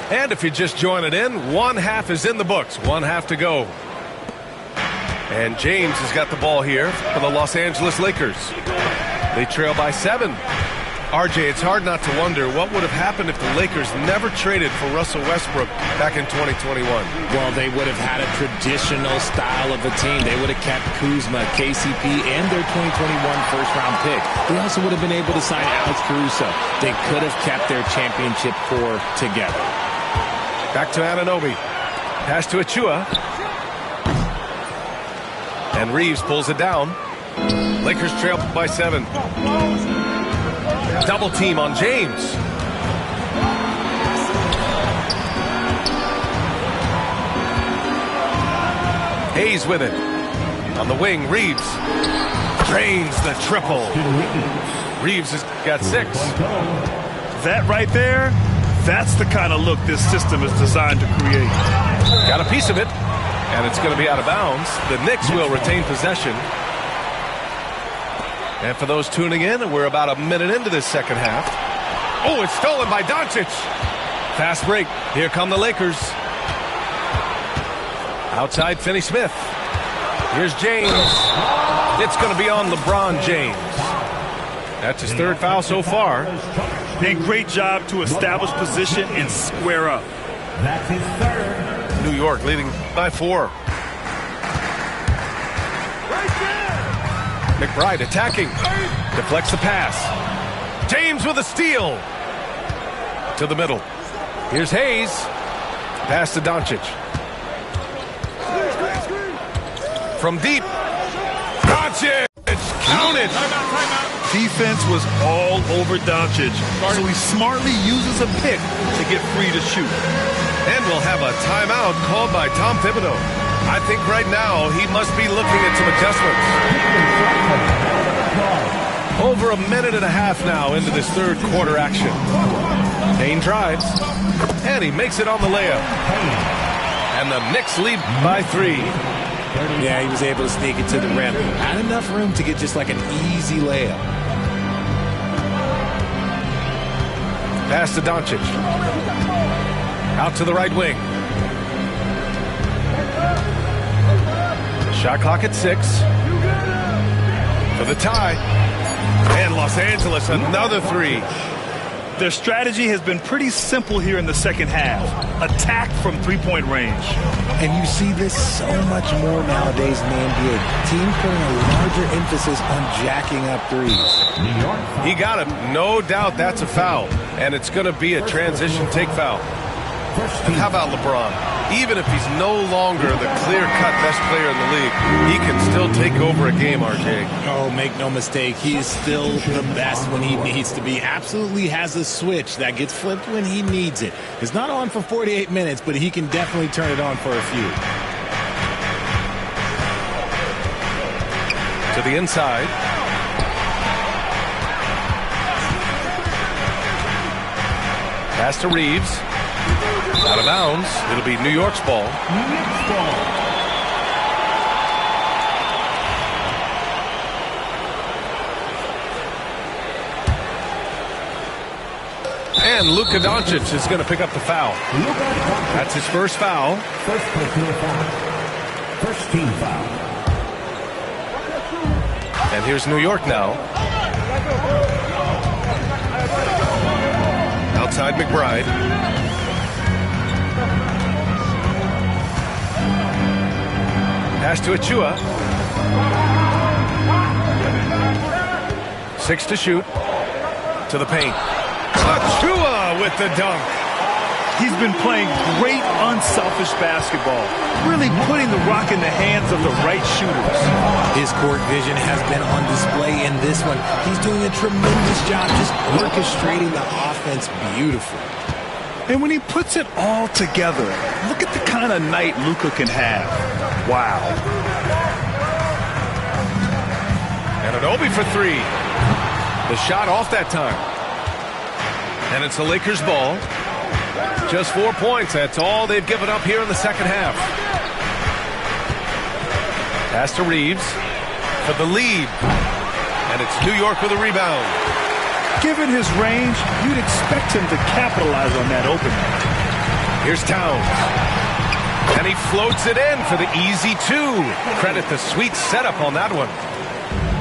And if you're just joining in, one half is in the books. One half to go. And James has got the ball here for the Los Angeles Lakers. They trail by 7. RJ, it's hard not to wonder what would have happened if the Lakers never traded for Russell Westbrook back in 2021. Well, they would have had a traditional style of a team. They would have kept Kuzma, KCP, and their 2021 first-round pick. They also would have been able to sign Alex Caruso. They could have kept their championship core together. Back to Anunoby. Pass to Achua. And Reeves pulls it down. Lakers trail by 7. Double team on James. Hayes with it. On the wing, Reeves drains the triple. Reeves has got 6. That right there, that's the kind of look this system is designed to create. Got a piece of it, and it's going to be out of bounds. The Knicks will retain possession. And for those tuning in, we're about a minute into this second half. Oh, it's stolen by Doncic. Fast break. Here come the Lakers. Outside Finney-Smith. Here's James. It's going to be on LeBron James. That's his 3rd foul so far. And great job to establish position and square up. That's his 3rd. New York leading by 4. McBride attacking. Deflects the pass. James with a steal. To the middle. Here's Hayes. Pass to Doncic. From deep. Doncic. Counted. Defense was all over Doncic, so he smartly uses a pick to get free to shoot. And we'll have a timeout called by Tom Thibodeau. I think right now he must be looking at some adjustments. Over a minute and a half now into this 3rd quarter action. Payne drives, and he makes it on the layup. And the Knicks lead by 3. Yeah, he was able to sneak it to the rim. Had enough room to get just like an easy layup. Pass to Doncic. Out to the right wing. Shot clock at 6. For the tie. And Los Angeles, another 3. Their strategy has been pretty simple here in the second half. Attack from 3-point range. And you see this so much more nowadays in the NBA. Teams putting a larger emphasis on jacking up threes. He got it. No doubt that's a foul. And it's going to be a transition take foul. And how about LeBron? Even if he's no longer the clear-cut best player in the league, he can still take over a game, RJ. Oh, make no mistake. He is still the best when he needs to be. Absolutely has a switch that gets flipped when he needs it. It's not on for 48 minutes, but he can definitely turn it on for a few. To the inside. Pass to Reeves. Out of bounds. It'll be New York's ball. And Luka Doncic is going to pick up the foul. That's his first foul. First personal foul. First team foul. And here's New York now. Outside McBride. Pass to Achua. 6 to shoot. To the paint. Achua with the dunk. He's been playing great, unselfish basketball, really putting the rock in the hands of the right shooters. His court vision has been on display in this one. He's doing a tremendous job just orchestrating the offense beautifully. And when he puts it all together, look at the kind of night Luka can have. Wow. And Anunoby for 3. The shot off that time. And it's the Lakers' ball. Just 4 points. That's all they've given up here in the second half. Pass to Reeves for the lead. And it's New York with a rebound. Given his range, you'd expect him to capitalize on that opening. Here's Towns. And he floats it in for the easy 2. Credit the sweet setup on that one.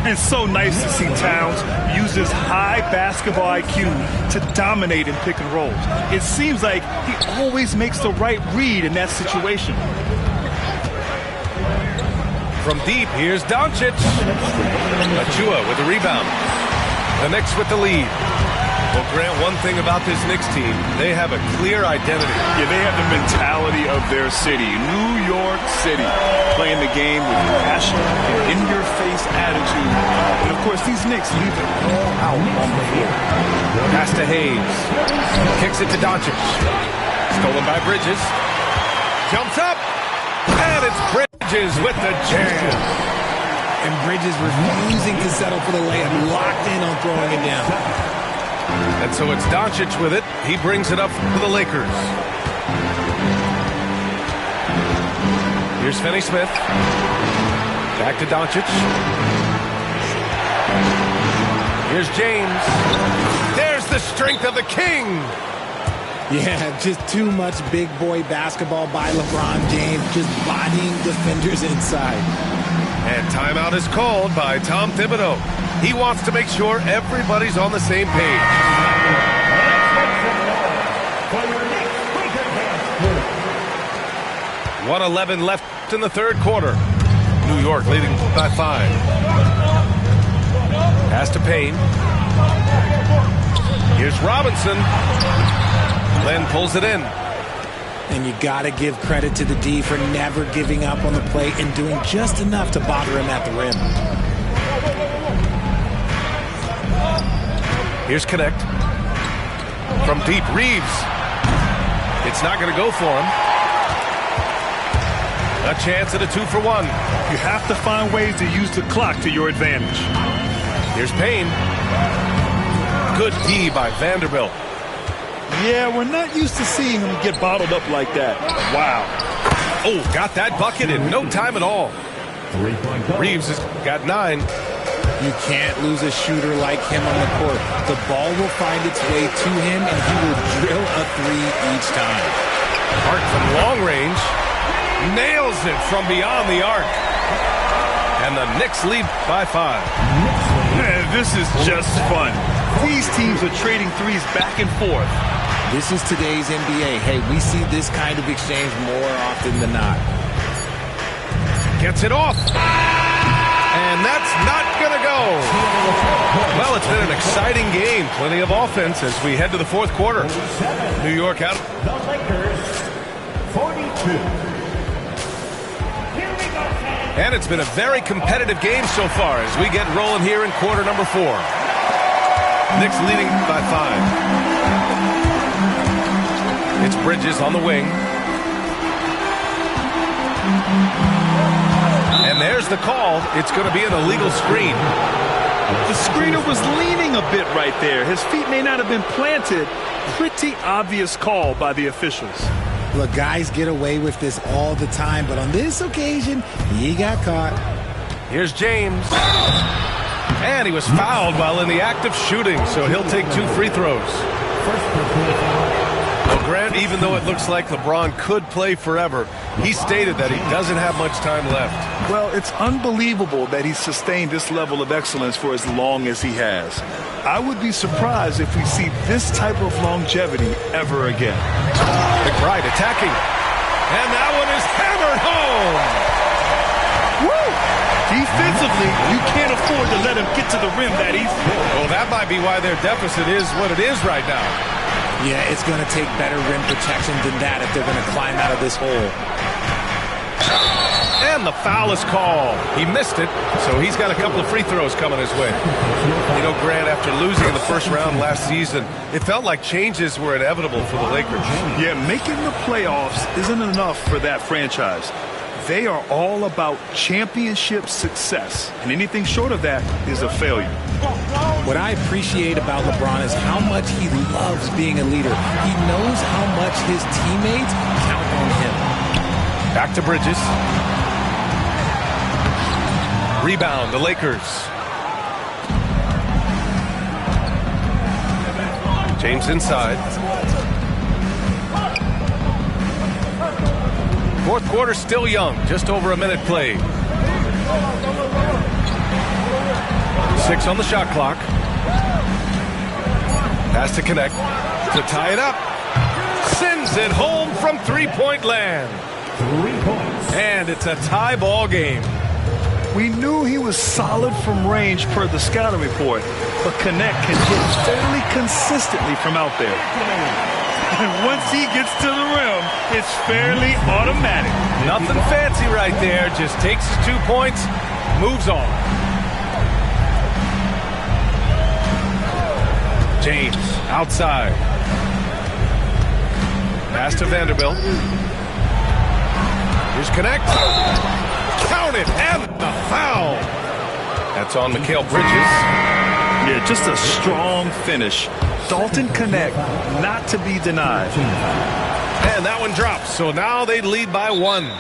And so nice to see Towns use his high basketball IQ to dominate in pick and rolls. It seems like he always makes the right read in that situation. From deep, here's Doncic. Achua with the rebound. The Knicks with the lead. Well, Grant, one thing about this Knicks team, they have a clear identity. Yeah, they have the mentality of their city, New York City, playing the game with passion and in-your-face attitude. And, of course, these Knicks leave it all out on the floor. Pass to Hayes. Kicks it to Doncic. Stolen by Bridges. Jumps up. And it's Bridges with the jam. And Bridges refusing to settle for the layup, locked in on throwing it down. And so it's Doncic with it. He brings it up for the Lakers. Here's Finney-Smith. Back to Doncic. Here's James. There's the strength of the king. Yeah, just too much big boy basketball by LeBron James, just bodying defenders inside. And timeout is called by Tom Thibodeau. He wants to make sure everybody's on the same page. 1:11 left in the third quarter. New York leading by 5. Pass to Payne. Here's Robinson. Len pulls it in. And you got to give credit to the D for never giving up on the play and doing just enough to bother him at the rim. Here's Connect. From deep, Reeves. It's not going to go for him. A chance at a 2-for-1. You have to find ways to use the clock to your advantage. Here's Payne. Good D by Vanderbilt. Yeah, we're not used to seeing him get bottled up like that. Wow. Oh, got that bucket in no time at all. Reeves has got 9. You can't lose a shooter like him on the court. The ball will find its way to him, and he will drill a 3 each time. Hart from long range. Nails it from beyond the arc. And the Knicks lead by 5. Man, this is just fun. These teams are trading threes back and forth. This is today's NBA. Hey, we see this kind of exchange more often than not. Gets it off. And that's not going to go. Well, it's been an exciting game. Plenty of offense as we head to the fourth quarter. New York out. The Lakers 42. And it's been a very competitive game so far as we get rolling here in quarter number 4. Knicks leading by 5. It's Bridges on the wing. And there's the call. It's going to be an illegal screen. The screener was leaning a bit right there. His feet may not have been planted. Pretty obvious call by the officials. Look, guys get away with this all the time, but on this occasion, he got caught. Here's James. And he was fouled while in the act of shooting, so he'll take 2 free throws. Well, Grant, even though it looks like LeBron could play forever, he stated that he doesn't have much time left. Well, it's unbelievable that he's sustained this level of excellence for as long as he has. I would be surprised if we see this type of longevity ever again. McBride attacking. And that one is hammered home. Woo! Defensively, you can't afford to let him get to the rim that easy. Well, that might be why their deficit is what it is right now. Yeah, it's going to take better rim protection than that if they're going to climb out of this hole. And the foul is called. He missed it, so he's got a couple of free throws coming his way. You know, Grant, after losing in the first round last season, it felt like changes were inevitable for the Lakers. Yeah, making the playoffs isn't enough for that franchise. They are all about championship success, and anything short of that is a failure. What I appreciate about LeBron is how much he loves being a leader. He knows how much his teammates count on him. Back to Bridges. Rebound, the Lakers. James inside. Fourth quarter still young, just over a minute played. 6 on the shot clock. Pass to Connect to tie it up. Sends it home from three-point land. 3 points. And it's a tie ball game. We knew he was solid from range per the scouting report, but Connect can hit fairly consistently from out there. And once he gets to the rim, it's fairly automatic. Nothing fancy right there. Just takes his 2 points, moves on. James outside. Pass to Vanderbilt. Here's Connect. Count it, and the foul. That's on Mikal Bridges. Yeah, just a strong finish. Dalton Connect, not to be denied. And that one drops, so now they lead by 1.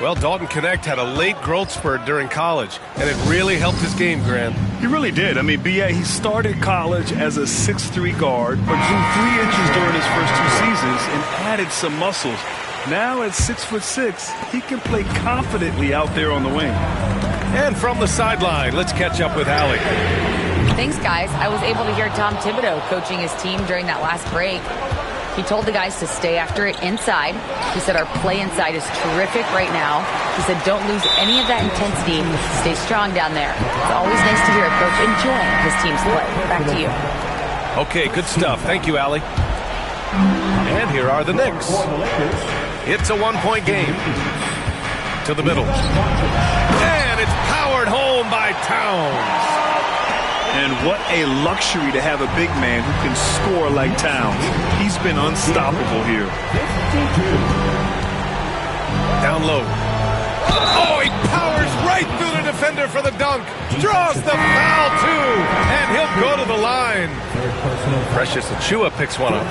Well, Dalton Connect had a late growth spurt during college, and it really helped his game, Grant. He really did. I mean, B.A., he started college as a 6'3" guard, but grew 3 inches during his first 2 seasons and added some muscles. Now at 6'6", he can play confidently out there on the wing. And from the sideline, let's catch up with Allie. Thanks, guys. I was able to hear Tom Thibodeau coaching his team during that last break. He told the guys to stay after it inside. He said our play inside is terrific right now. He said don't lose any of that intensity. Stay strong down there. It's always nice to hear a coach enjoying his team's play. Back to you. Okay, good stuff. Thank you, Allie. And here are the Knicks. It's a 1-point game. To the middle. And it's powered home by Towns. And what a luxury to have a big man who can score like Towns. He's been unstoppable here. Down low. Oh, he powers right through the defender for the dunk. Draws the foul, too. And he'll go to the line. Precious Achiuwa picks one up.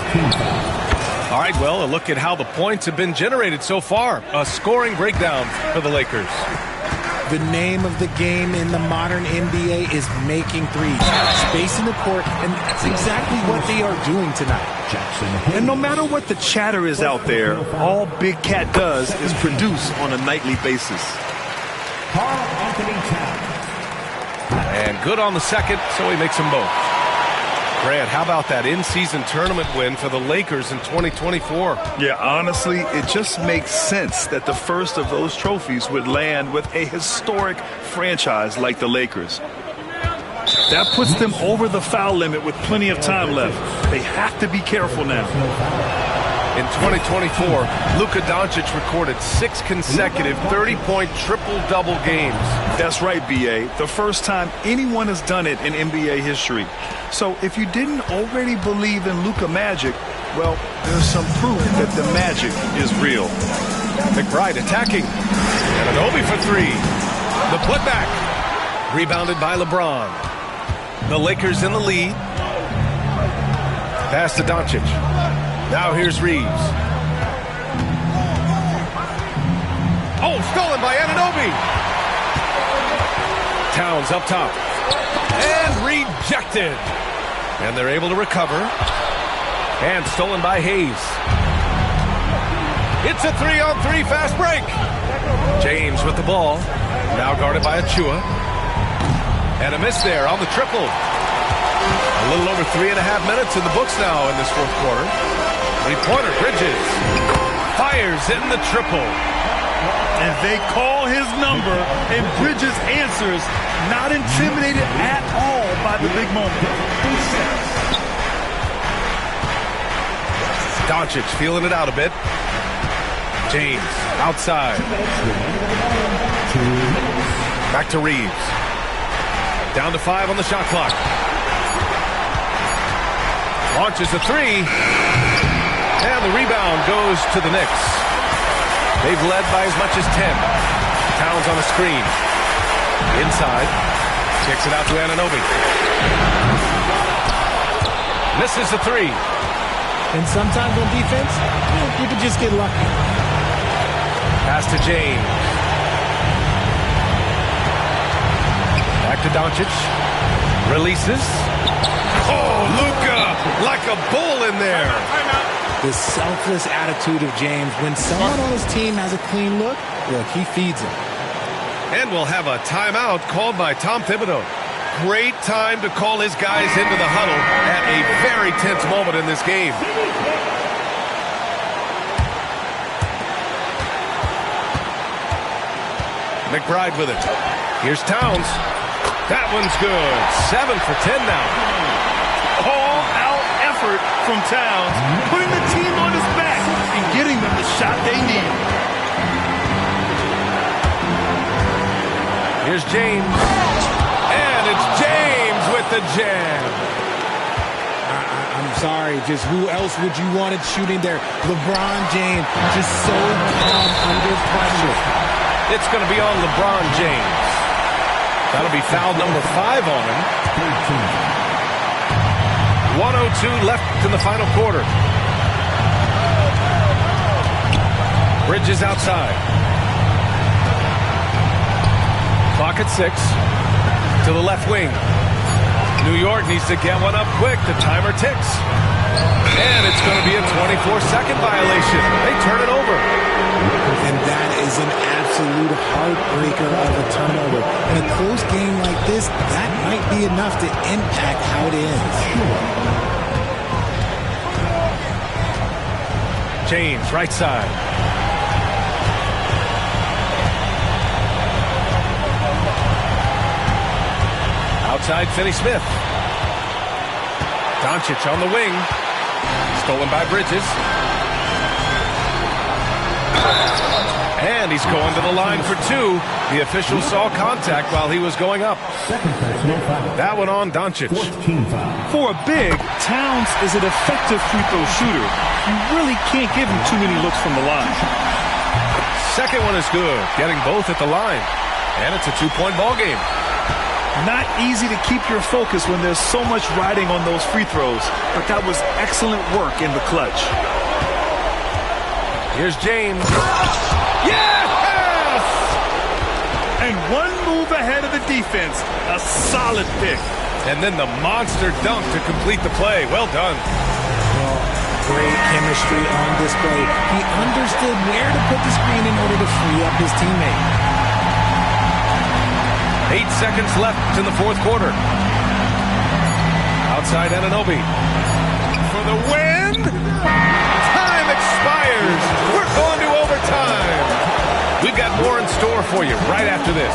All right, well, a look at how the points have been generated so far. A scoring breakdown for the Lakers. The name of the game in the modern NBA is making threes, spacing the court, and that's exactly what they are doing tonight. And no matter what the chatter is out there, all Big Cat does is produce on a nightly basis. Karl-Anthony Towns. And good on the second, so he makes them both. Grant, how about that in-season tournament win for the Lakers in 2024? Yeah, honestly, it just makes sense that the first of those trophies would land with a historic franchise like the Lakers. That puts them over the foul limit with plenty of time left. They have to be careful now. In 2024, Luka Doncic recorded 6 consecutive 30-point triple-double games. That's right, B.A. The first time anyone has done it in NBA history. So if you didn't already believe in Luka Magic, well, there's some proof that the magic is real. McBride attacking. Anunoby for 3. The putback. Rebounded by LeBron. The Lakers in the lead. Pass to Doncic. Now here's Reeves. Oh, stolen by Anunoby. Towns up top. And rejected. And they're able to recover. And stolen by Hayes. It's a 3-on-3 fast break. James with the ball. Now guarded by Achua. And a miss there on the triple. A little over 3.5 minutes in the books now in this fourth quarter. Three-pointer, Bridges. Fires in the triple. And they call his number, and Bridges answers, not intimidated at all by the big moment. Doncic feeling it out a bit. James outside. Back to Reeves. Down to 5 on the shot clock. Launches a 3. And the rebound goes to the Knicks. They've led by as much as 10. Towns on a screen. Inside. Kicks it out to Anunoby. Misses the 3. And sometimes on defense, you can just get lucky. Pass to James. Back to Doncic. Releases. Oh, Luka! Like a bull in there. The selfless attitude of James. When someone on his team has a clean look, he feeds him. And we'll have a timeout called by Tom Thibodeau. Great time to call his guys into the huddle at a very tense moment in this game. McBride with it. Here's Towns. That one's good. 7 for 10 now. All-out effort from Towns, putting the team on his back and getting them the shot they need. Here's James. And it's James with the jam. I'm sorry, just who else would you want it shooting there? LeBron James, just so calm under pressure. It's going to be on LeBron James. That'll be foul number 5 on him. 1:02 left in the final quarter. Bridges outside. Clock at 6. To the left wing. New York needs to get one up quick. The timer ticks. And it's going to be a 24-second violation. They turn it over. And that is an absolute heartbreaker of a turnover. In a close game like this, that might be enough to impact how it ends. James, right side. Outside, Finney-Smith. Doncic on the wing. Stolen by Bridges. And he's going to the line for 2. The official saw contact while he was going up. That one on Doncic. For a big, Towns is an effective free throw shooter. You really can't give him too many looks from the line. Second one is good, getting both at the line. And it's a 2-point ball game. Not easy to keep your focus when there's so much riding on those free throws, but that was excellent work in the clutch. Here's James. Yes! And one move ahead of the defense. A solid pick. And then the monster dunk to complete the play. Well done. Well, great chemistry on display. He understood where to put the screen in order to free up his teammate. 8 seconds left in the fourth quarter. Outside Anunoby. For the win! Time expires! We're going to overtime! We've got more in store for you right after this.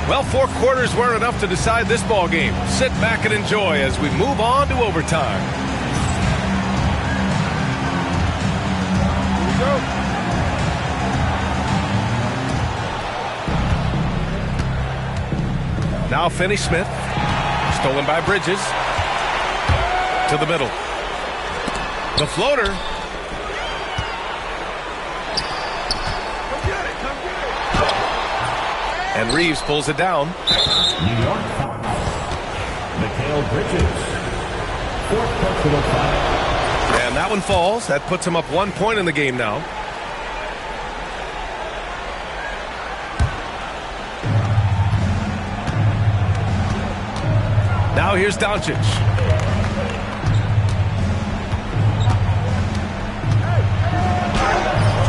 Well, 4 quarters weren't enough to decide this ball game. Sit back and enjoy as we move on to overtime. Here we go. Now Finney-Smith, stolen by Bridges. To the middle. The floater. And Reeves pulls it down. New York foul. Mikal Bridges. 4th personal foul. And that one falls. That puts him up 1 point in the game now. Now here's Doncic.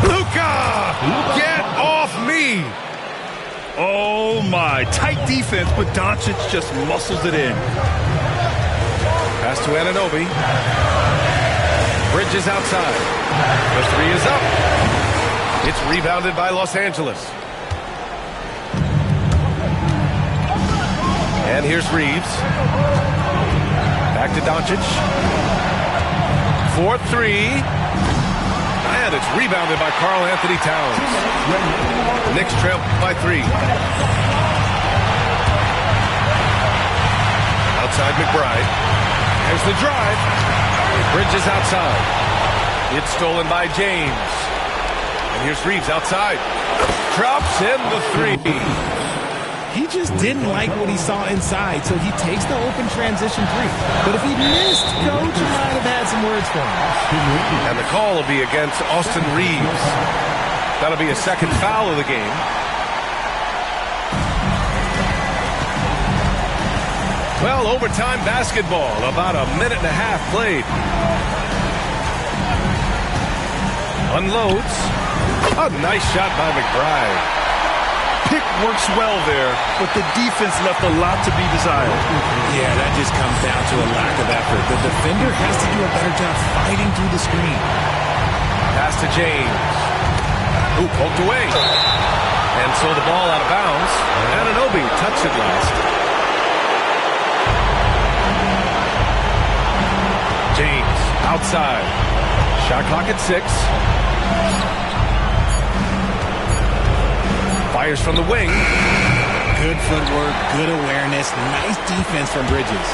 Luka! Get off me! Oh, my. Tight defense, but Doncic just muscles it in. Pass to Anunoby. Bridges outside. The 3 is up. It's rebounded by Los Angeles. And here's Reeves. Back to Doncic. 4-3. And it's rebounded by Karl Anthony Towns. Knicks trail by 3. Outside McBride. There's the drive. Bridges outside. It's stolen by James. And here's Reeves outside. Drops in the 3. He just didn't like what he saw inside, so he takes the open transition 3. But if he missed, Coach might have had some words for him. And the call will be against Austin Reeves. That'll be a second foul of the game. Well, overtime basketball, about a minute and a half played. Unloads. A nice shot by McBride. Pick works well there, but the defense left a lot to be desired. Yeah, that just comes down to a lack of effort. The defender has to do a better job fighting through the screen. Pass to James. Who poked away. And so the ball out of bounds. Anunoby touched it last. James outside. Shot clock at 6. Fires from the wing. Good footwork, good awareness, nice defense from Bridges.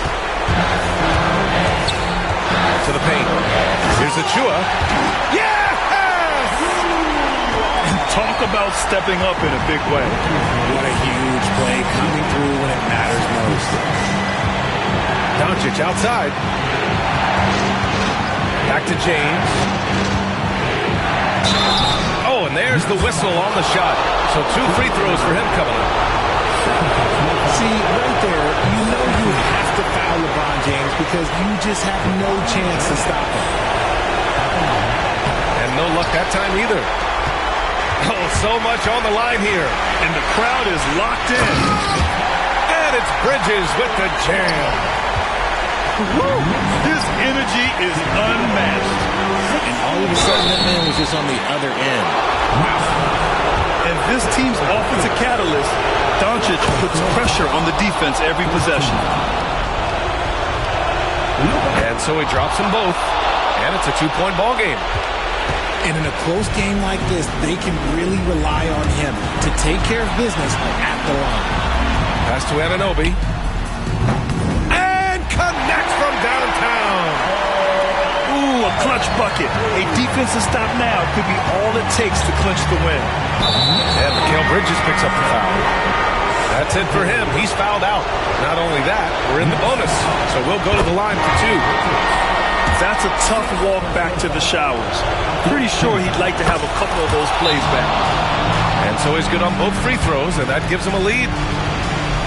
To the paint. Here's Achua. Yes! Talk about stepping up in a big way. What a huge play coming through when it matters most. Doncic outside. Back to James. Oh, and there's the whistle on the shot. So 2 free throws for him coming up. See, right there, you know you have to foul LeBron James because you just have no chance to stop him. And no luck that time either. Oh, so much on the line here. And the crowd is locked in. And it's Bridges with the jam. Woo! This energy is unmatched. And all of a sudden, that man was just on the other end. Wow. And this team's offensive catalyst, Doncic, puts pressure on the defense every possession. And so he drops them both. And it's a 2-point ball game. And in a close game like this, they can really rely on him to take care of business at the line. Pass to Anunoby. And connects from downtown. Ooh, a clutch bucket. A defensive stop now could be all it takes to clinch the win. And Mikal Bridges picks up the foul. That's it for him. He's fouled out. Not only that, we're in the bonus. So we'll go to the line for 2. That's a tough walk back to the showers. Pretty sure he'd like to have a couple of those plays back. And so he's good on both free throws, and that gives him a lead.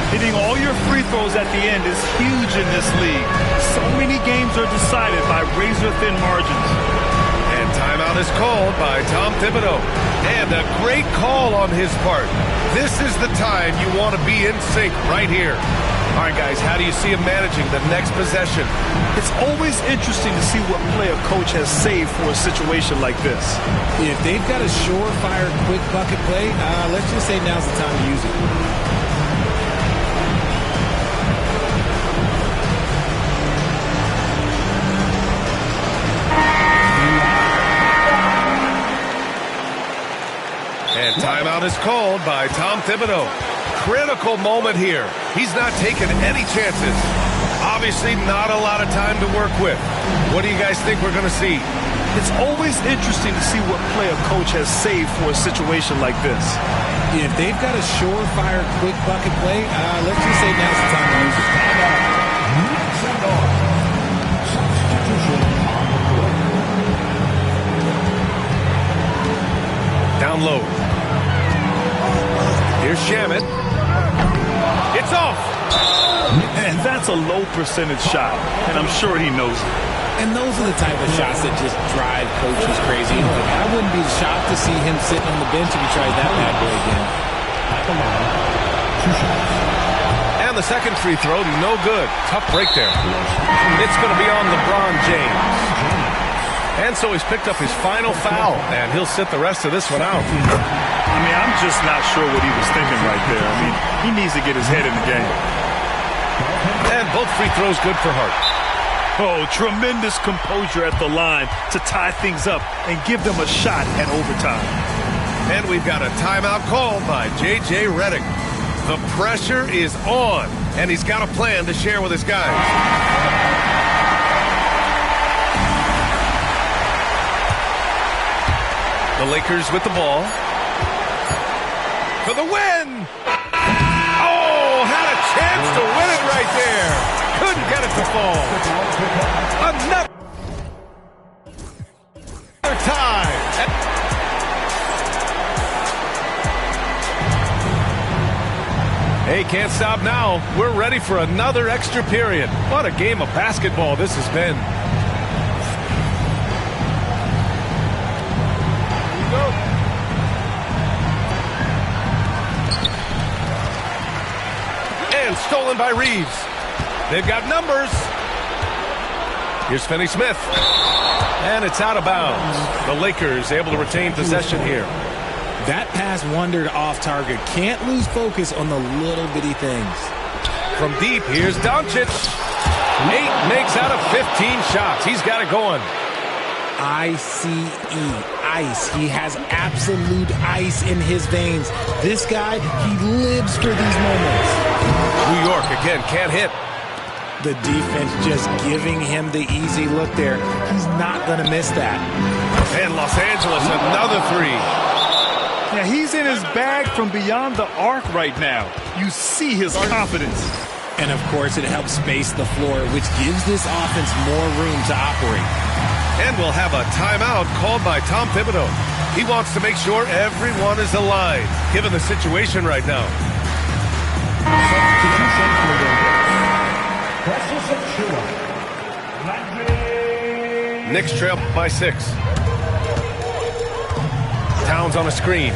Hitting all your free throws at the end is huge in this league. So many games are decided by razor-thin margins. And timeout is called by Tom Thibodeau. And a great call on his part. This is the time you want to be in sync right here. All right, guys, how do you see him managing the next possession? It's always interesting to see what play a coach has saved for a situation like this. If they've got a surefire quick bucket play, let's just say now's the time to use it. Timeout is called by Tom Thibodeau. Critical moment here. He's not taking any chances. Obviously not a lot of time to work with. What do you guys think we're going to see? It's always interesting to see what play a coach has saved for a situation like this. If they've got a surefire, quick bucket play, let's just say now's the time to use it. Down low. Here's Shamet. It's off. And that's a low percentage shot, and I'm sure he knows it. And those are the type of shots that just drive coaches crazy. I wouldn't be shocked to see him sitting on the bench if he tries that bad boy again. And the second free throw, no good. Tough break there. It's going to be on LeBron James. And so he's picked up his final foul, and he'll sit the rest of this one out. I mean, I'm just not sure what he was thinking right there. I mean, he needs to get his head in the game. And both free throws good for Hart. Oh, tremendous composure at the line to tie things up and give them a shot at overtime. And we've got a timeout called by J.J. Redick. The pressure is on, and he's got a plan to share with his guys. The Lakers with the ball. For the win! Oh, had a chance to win it right there. Couldn't get it to fall. Another time. Hey, can't stop now. We're ready for another extra period. What a game of basketball this has been. And stolen by Reeves. They've got numbers. Here's Finney-Smith. And it's out of bounds. The Lakers able to retain possession here. That pass wandered off target. Can't lose focus on the little bitty things. From deep, here's Doncic. 8 makes out of 15 shots. He's got it going. Ice. He has absolute ice in his veins. This guy, he lives for these moments. New York, again, can't hit. The defense just giving him the easy look there. He's not going to miss that. And Los Angeles, another three. Yeah, he's in his bag from beyond the arc right now. You see his confidence. And, of course, it helps space the floor, which gives this offense more room to operate. And we'll have a timeout called by Tom Thibodeau. He wants to make sure everyone is aligned, given the situation right now. Knicks trail by 6. Towns on a screen.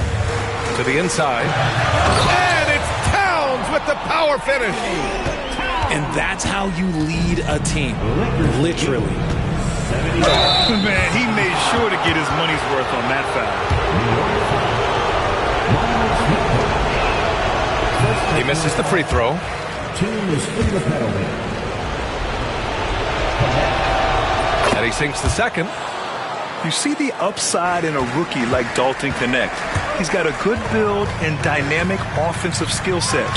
To the inside. And it's Towns with the power finish. And that's how you lead a team. Literally. Man, he made sure to get his money's worth on that foul. He misses the free throw. And he sinks the second. You see the upside in a rookie like Dalton Knecht. He's got a good build and dynamic offensive skill set.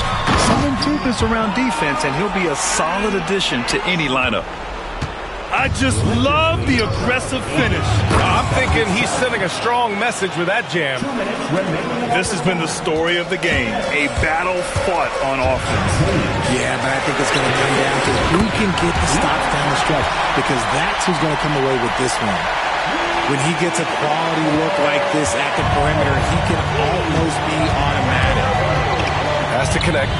Some improvements around defense, and he'll be a solid addition to any lineup. I just love the aggressive finish. I'm thinking he's sending a strong message with that jam. This has been the story of the game, a battle fought on offense. Yeah, but I think it's going to come down to who can get the stops down the stretch, because that's who's going to come away with this one. When he gets a quality look like this at the perimeter, he can almost be automatic. Has to connect.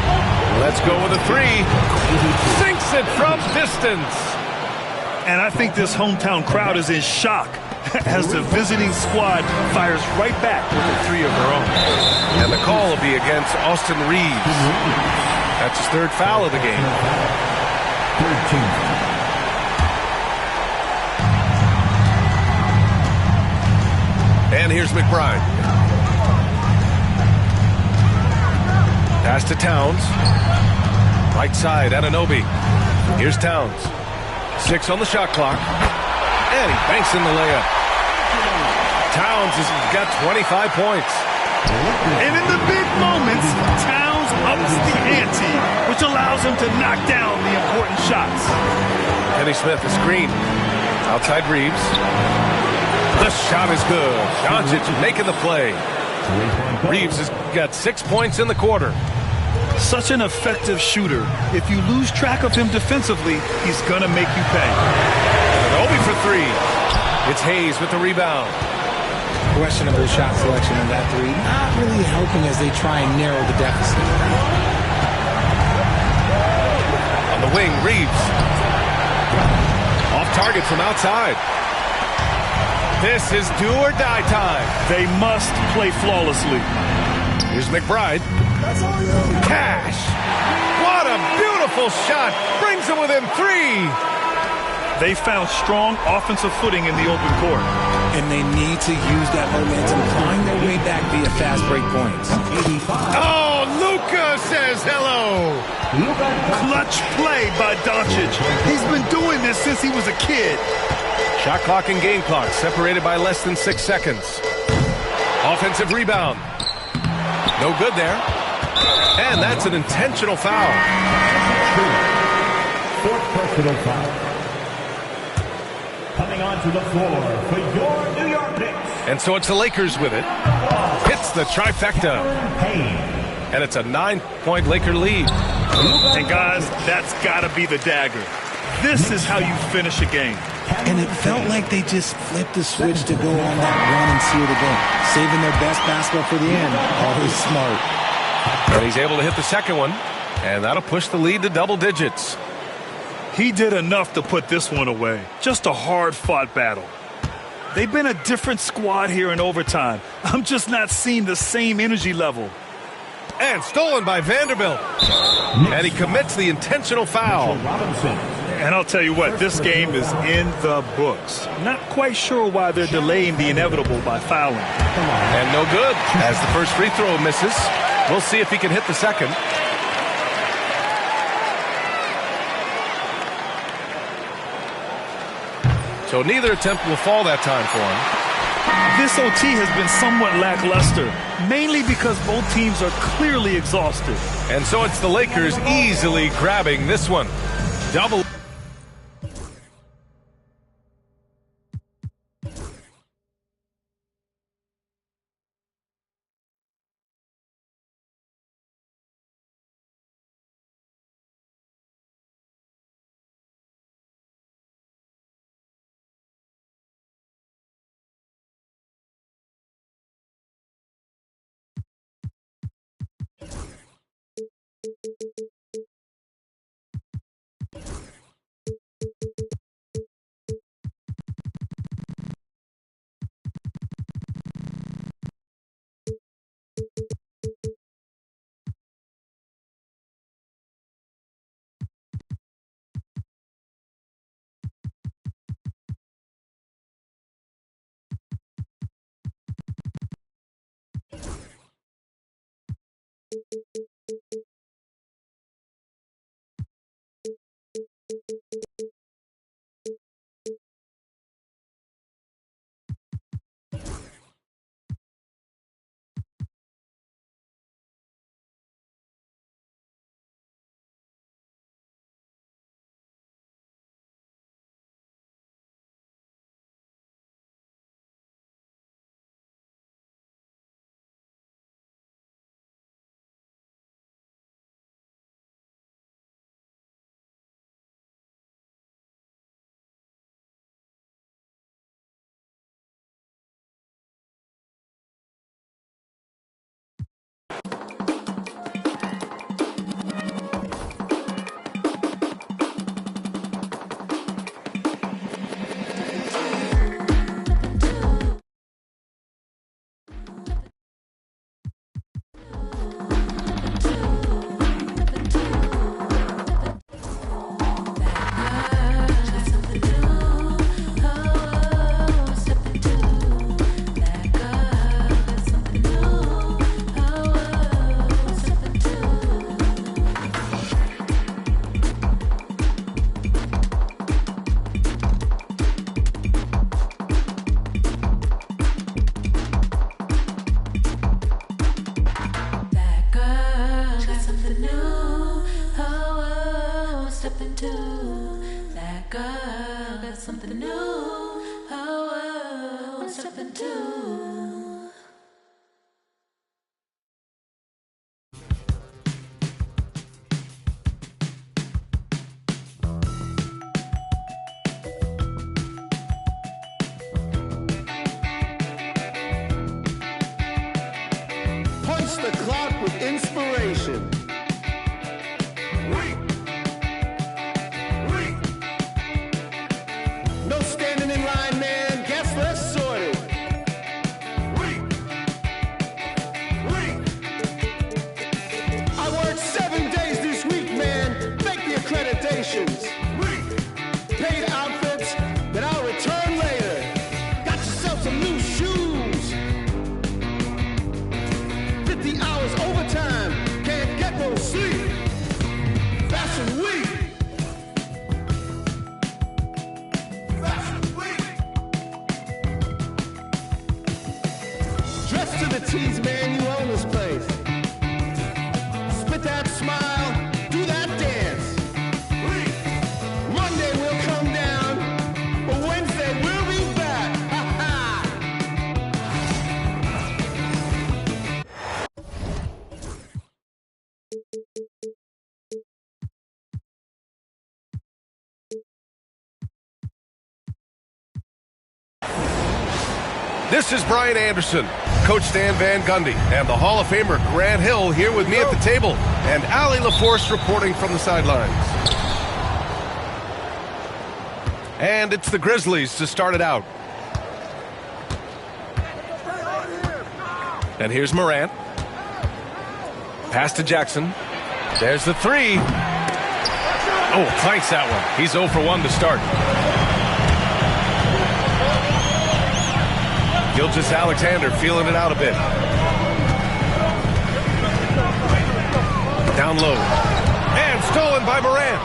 Let's go with a three. Sinks it from distance. And I think this hometown crowd is in shock as the visiting squad fires right back with a three of their own. And the call will be against Austin Reeves. That's his third foul of the game. 13. And here's McBride. Pass to Towns. Right side, Anunoby. Here's Towns. 6 on the shot clock. And he banks in the layup. Towns has got 25 points. And in the big moments, Towns ups the ante, which allows him to knock down the important shots. Kenny Smith, a screen. Outside Reeves. The shot is good. Doncic making the play. Reeves has got 6 points in the quarter. Such an effective shooter. If you lose track of him defensively, he's going to make you pay. Obi for three. It's Hayes with the rebound. Questionable shot selection in that three. Not really helping as they try and narrow the deficit. On the wing, Reeves. Off target from outside. This is do or die time. They must play flawlessly. Here's McBride. Cash. What a beautiful shot. Brings them within three. They found strong offensive footing in the open court. And they need to use that momentum, find their way back via fast break points. Oh, Luka says hello. Clutch play by Doncic. He's been doing this since he was a kid. Shot clock and game clock separated by less than 6 seconds. Offensive rebound. No good there. And that's an intentional foul. Fourth personal foul. Coming onto the floor for your New York Knicks. And so it's the Lakers with it. Hits the trifecta. And it's a 9-point Laker lead. And guys, that's got to be the dagger. This is how you finish a game. And it felt like they just flipped the switch to go on that run and seal the game. Saving their best basketball for the end. Always smart. And he's able to hit the second one. And that'll push the lead to double digits. He did enough to put this one away. Just a hard-fought battle. They've been a different squad here in overtime. I'm just not seeing the same energy level. And stolen by Vanderbilt. And he commits the intentional foul. And I'll tell you what, this game is in the books. Not quite sure why they're delaying the inevitable by fouling. And no good, as the first free throw misses. We'll see if he can hit the second. So neither attempt will fall that time for him. This OT has been somewhat lackluster, mainly because both teams are clearly exhausted. And so it's the Lakers easily grabbing this one. Double. something new. Oh, what's something new? Punch the clock with inspiration. No standing in line, man. Guess less sorted. I worked 7 days this week, man. Fake the accreditations. Paid outfits that I'll return later. Got yourself some new shoes. 50 hours overtime. Can't get no sleep. Fashion week. Dress to the T's, man, you own this place. Spit that smile, do that dance. Monday we'll come down, but Wednesday we'll be back. Ha ha! This is Brian Anderson, Coach Stan Van Gundy, and the Hall of Famer Grant Hill here with me at the table, and Allie LaForce reporting from the sidelines. And it's the Grizzlies to start it out. And here's Morant. Pass to Jackson. There's the three. Oh, clanks that one. He's 0 for 1 to start. Gilgeous-Alexander feeling it out a bit. Down low. And stolen by Morant.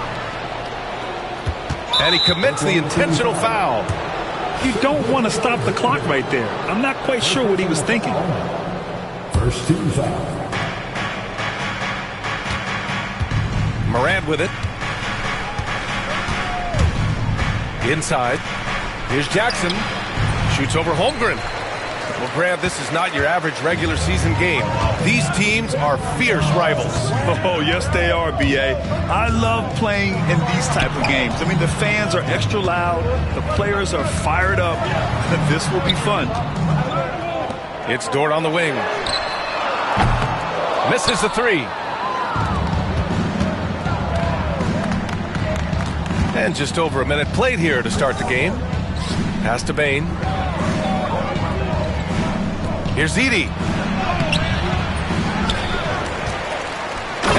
And he commits the intentional foul. You don't want to stop the clock right there. I'm not quite sure what he was thinking. First team foul. Morant with it. Inside. Here's Jackson. Shoots over Holmgren. Well, Grant, this is not your average regular season game. These teams are fierce rivals. Oh, yes, they are, B.A. I love playing in these type of games. I mean, the fans are extra loud. The players are fired up. This will be fun. It's Dort on the wing. Misses the three. And just over a minute played here to start the game. Pass to Bane. Here's Edey.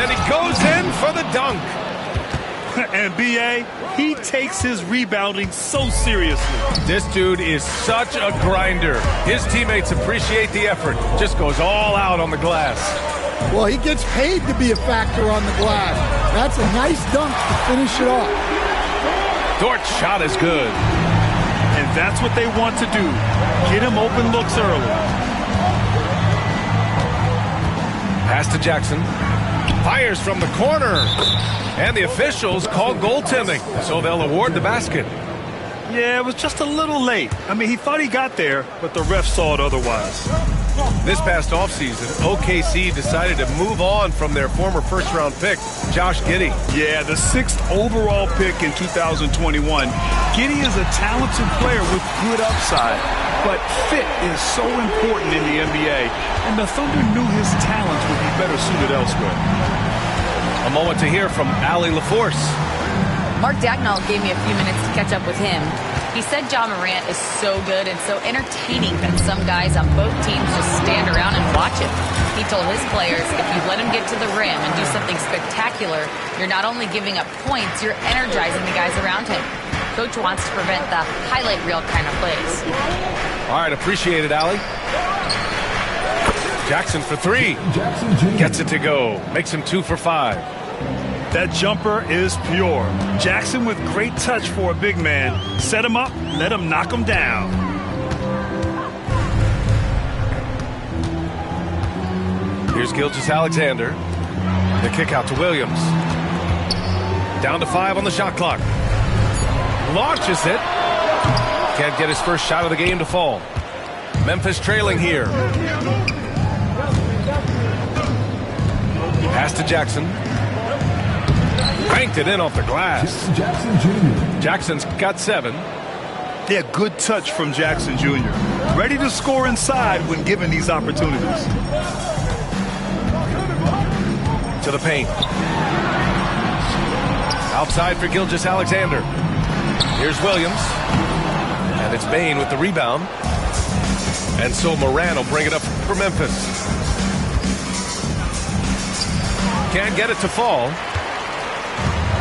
And he goes in for the dunk. And B.A., he takes his rebounding so seriously. This dude is such a grinder. His teammates appreciate the effort. Just goes all out on the glass. Well, he gets paid to be a factor on the glass. That's a nice dunk to finish it off. Dort's shot is good. And that's what they want to do. Get him open looks early. Pass to Jackson. Fires from the corner. And the officials call goaltending, so they'll award the basket. Yeah, it was just a little late. I mean, he thought he got there, but the ref saw it otherwise. This past offseason, OKC decided to move on from their former first-round pick, Josh Giddey. Yeah, the 6th overall pick in 2021. Giddey is a talented player with good upside, but fit is so important in the NBA, and the Thunder knew his talents would be better suited elsewhere. A moment to hear from Allie LaForce. Mark Dagnall gave me a few minutes to catch up with him. He said Ja Morant is so good and so entertaining that some guys on both teams just stand around and watch him. He told his players, if you let him get to the rim and do something spectacular, you're not only giving up points, you're energizing the guys around him. Coach wants to prevent the highlight reel kind of plays. All right, appreciate it, Allie. Jackson for three. Gets it to go. Makes him 2 for 5. That jumper is pure. Jackson with great touch for a big man. Set him up, let him knock him down. Here's Gilgeous-Alexander. The kick out to Williams. Down to 5 on the shot clock. Launches it. Can't get his first shot of the game to fall. Memphis trailing here. Pass to Jackson. Banked it in off the glass. Jackson Jr. Jackson's got 7. Yeah, good touch from Jackson Jr. Ready to score inside when given these opportunities. To the paint. Outside for Gilgeous-Alexander. Here's Williams. And it's Bane with the rebound. And so Moran will bring it up for Memphis. Can't get it to fall.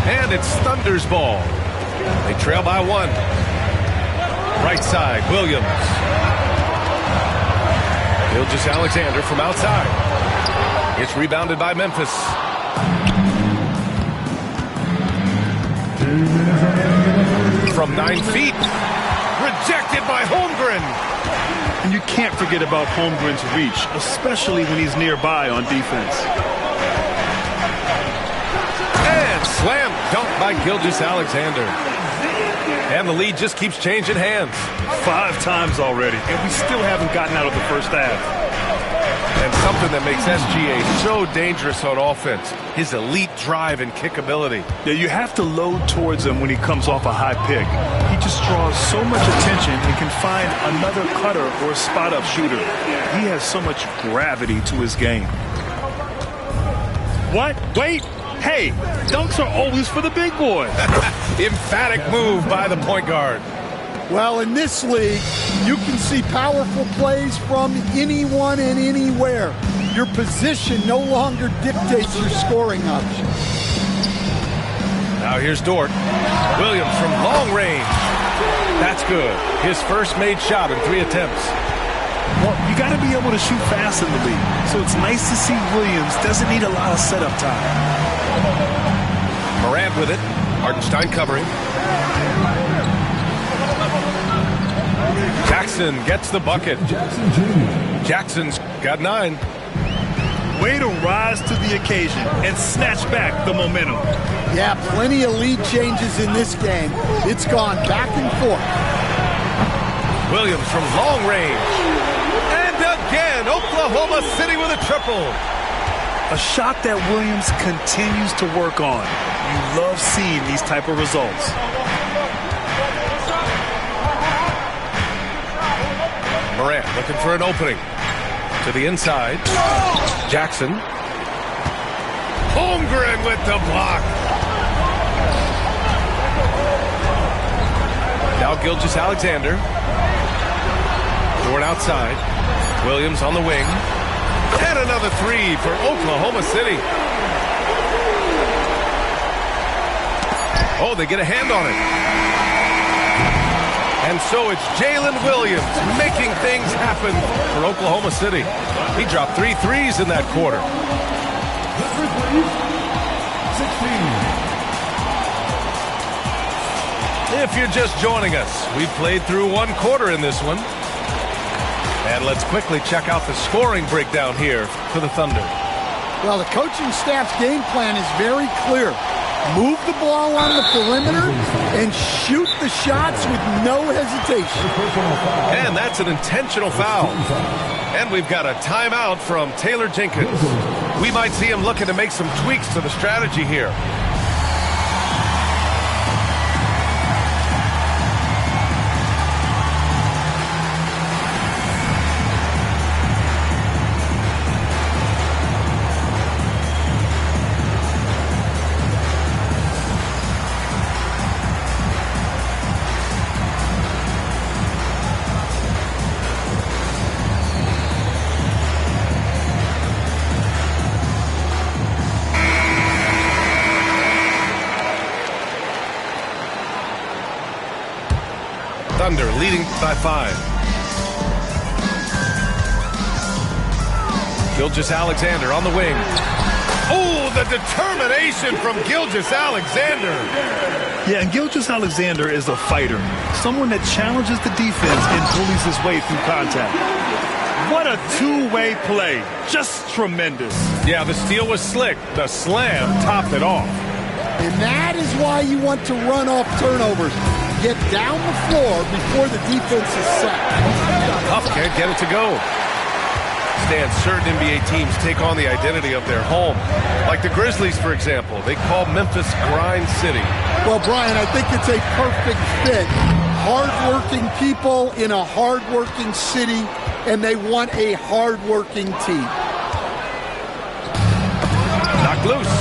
And it's Thunder's ball. They trail by 1. Right side, Williams. Gilgeous-Alexander from outside. It's rebounded by Memphis. From 9 feet. Rejected by Holmgren. And you can't forget about Holmgren's reach, especially when he's nearby on defense. And slam dunk by Gilgeous-Alexander. And the lead just keeps changing hands. 5 times already, and we still haven't gotten out of the first half. And something that makes SGA so dangerous on offense, his elite drive and kickability. Yeah, you have to load towards him when he comes off a high pick. He just draws so much attention and can find another cutter or spot-up shooter. He has so much gravity to his game. What? Wait! Hey, dunks are always for the big boy. Emphatic move by the point guard. Well, in this league, you can see powerful plays from anyone and anywhere. Your position no longer dictates your scoring options. Now here's Dort. Williams from long range. That's good. His first made shot in 3 attempts. Well, you got to be able to shoot fast in the league. So it's nice to see Williams doesn't need a lot of setup time. Morant with it. Hartenstein covering. Jackson gets the bucket. Jackson's got 9. Way to rise to the occasion and snatch back the momentum. Yeah, plenty of lead changes in this game. It's gone back and forth. Williams from long range. And again, Oklahoma City with a triple. A shot that Williams continues to work on. You love seeing these type of results. Morant looking for an opening. To the inside. Jackson. Holmgren with the block. Now Gilgeous-Alexander. Dort outside. Williams on the wing. And another 3 for Oklahoma City. Oh, they get a hand on it. And so it's Jalen Williams making things happen for Oklahoma City. He dropped 3 threes in that quarter. If you're just joining us, we've played through 1 quarter in this one. And let's quickly check out the scoring breakdown here for the Thunder. Well, the coaching staff's game plan is very clear. Move the ball on the perimeter and shoot the shots with no hesitation. And that's an intentional foul. And we've got a timeout from Taylor Jenkins. We might see him looking to make some tweaks to the strategy here. Thunder leading by 5. Gilgeous-Alexander on the wing. Oh, the determination from Gilgeous-Alexander. Yeah, and Gilgeous-Alexander is a fighter. Someone that challenges the defense and bullies his way through contact. What a two-way play. Just tremendous. Yeah, the steal was slick. The slam topped it off. And that is why you want to run off turnovers. get down the floor before the defense is set. Huff can't get it to go. Stan, certain NBA teams take on the identity of their home. Like the Grizzlies, for example. They call Memphis Grind City. Well, Brian, I think it's a perfect fit. Hard-working people in a hard-working city, and they want a hard-working team. Knocked loose.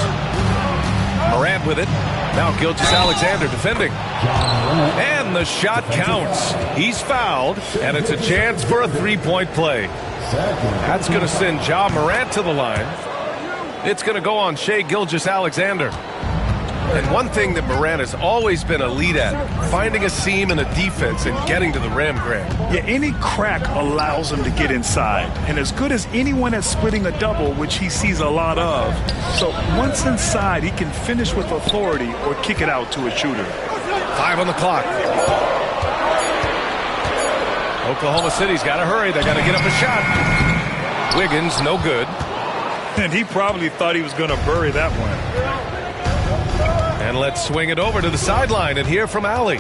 Morant with it. Now Gilgeous-Alexander defending. And the shot counts. He's fouled, and it's a chance for a three-point play. That's going to send Ja Morant to the line. It's going to go on Shai Gilgeous-Alexander. And one thing that Morant has always been elite at, finding a seam in a defense and getting to the rim, Grant. Yeah, any crack allows him to get inside. And as good as anyone at splitting a double, which he sees a lot of. So once inside, he can finish with authority or kick it out to a shooter. 5 on the clock. Oklahoma City's got to hurry. They got to get up a shot. Wiggins, no good. And he probably thought he was going to bury that one. And let's swing it over to the sideline and hear from Allie.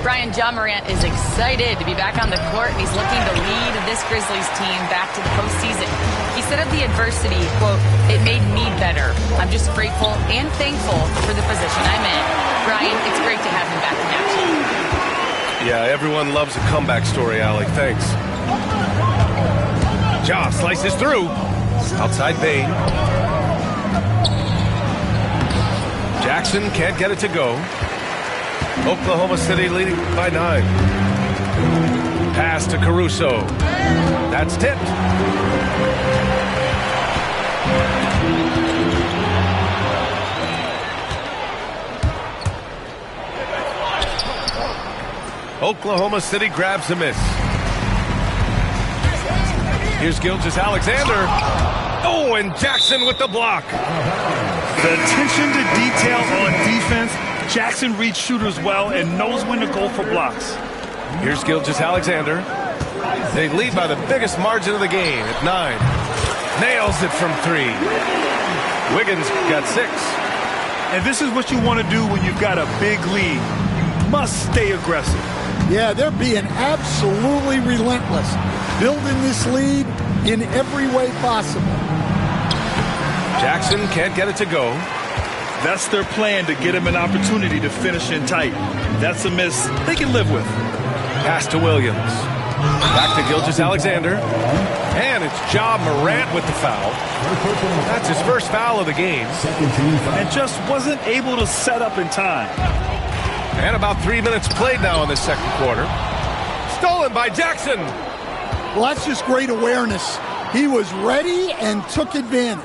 Brian, Ja Morant is excited to be back on the court, and he's looking to lead this Grizzlies team back to the postseason. He said of the adversity, quote, "It made me better. I'm just grateful and thankful for the position I'm in." Brian, it's great to have him back in action. Yeah, everyone loves a comeback story, Allie. Thanks. Ja slices through. Outside Bane. Jackson can't get it to go. Oklahoma City leading by 9. Pass to Caruso. That's tipped. Oklahoma City grabs a miss. Here's Gilgeous-Alexander. Oh, and Jackson with the block. The attention to detail on defense. Jackson reads shooters well and knows when to go for blocks. Here's Gilgeous-Alexander. They lead by the biggest margin of the game at 9. Nails it from 3. Wiggins got 6. And this is what you want to do when you've got a big lead. Must stay aggressive. Yeah, they're being absolutely relentless. Building this lead in every way possible. Jackson can't get it to go. That's their plan, to get him an opportunity to finish in tight. That's a miss they can live with. Pass to Williams. Back to Gilgeous-Alexander. And it's Ja Morant with the foul. That's his first foul of the game. And just wasn't able to set up in time. And about 3 minutes played now in the second quarter. Stolen by Jackson. Well, that's just great awareness. He was ready and took advantage.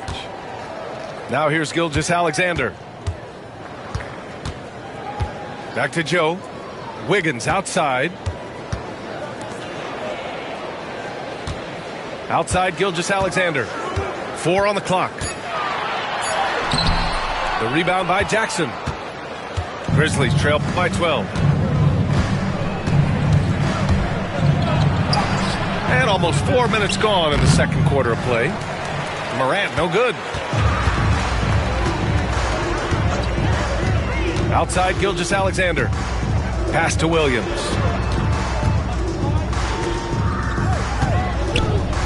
Now here's Gilgeous-Alexander. Back to Joe. Wiggins outside. Outside Gilgeous-Alexander. 4 on the clock. The rebound by Jackson. Grizzlies trail by 12. And almost 4 minutes gone in the second quarter of play. Morant, no good. Outside Gilgeous-Alexander. Pass to Williams.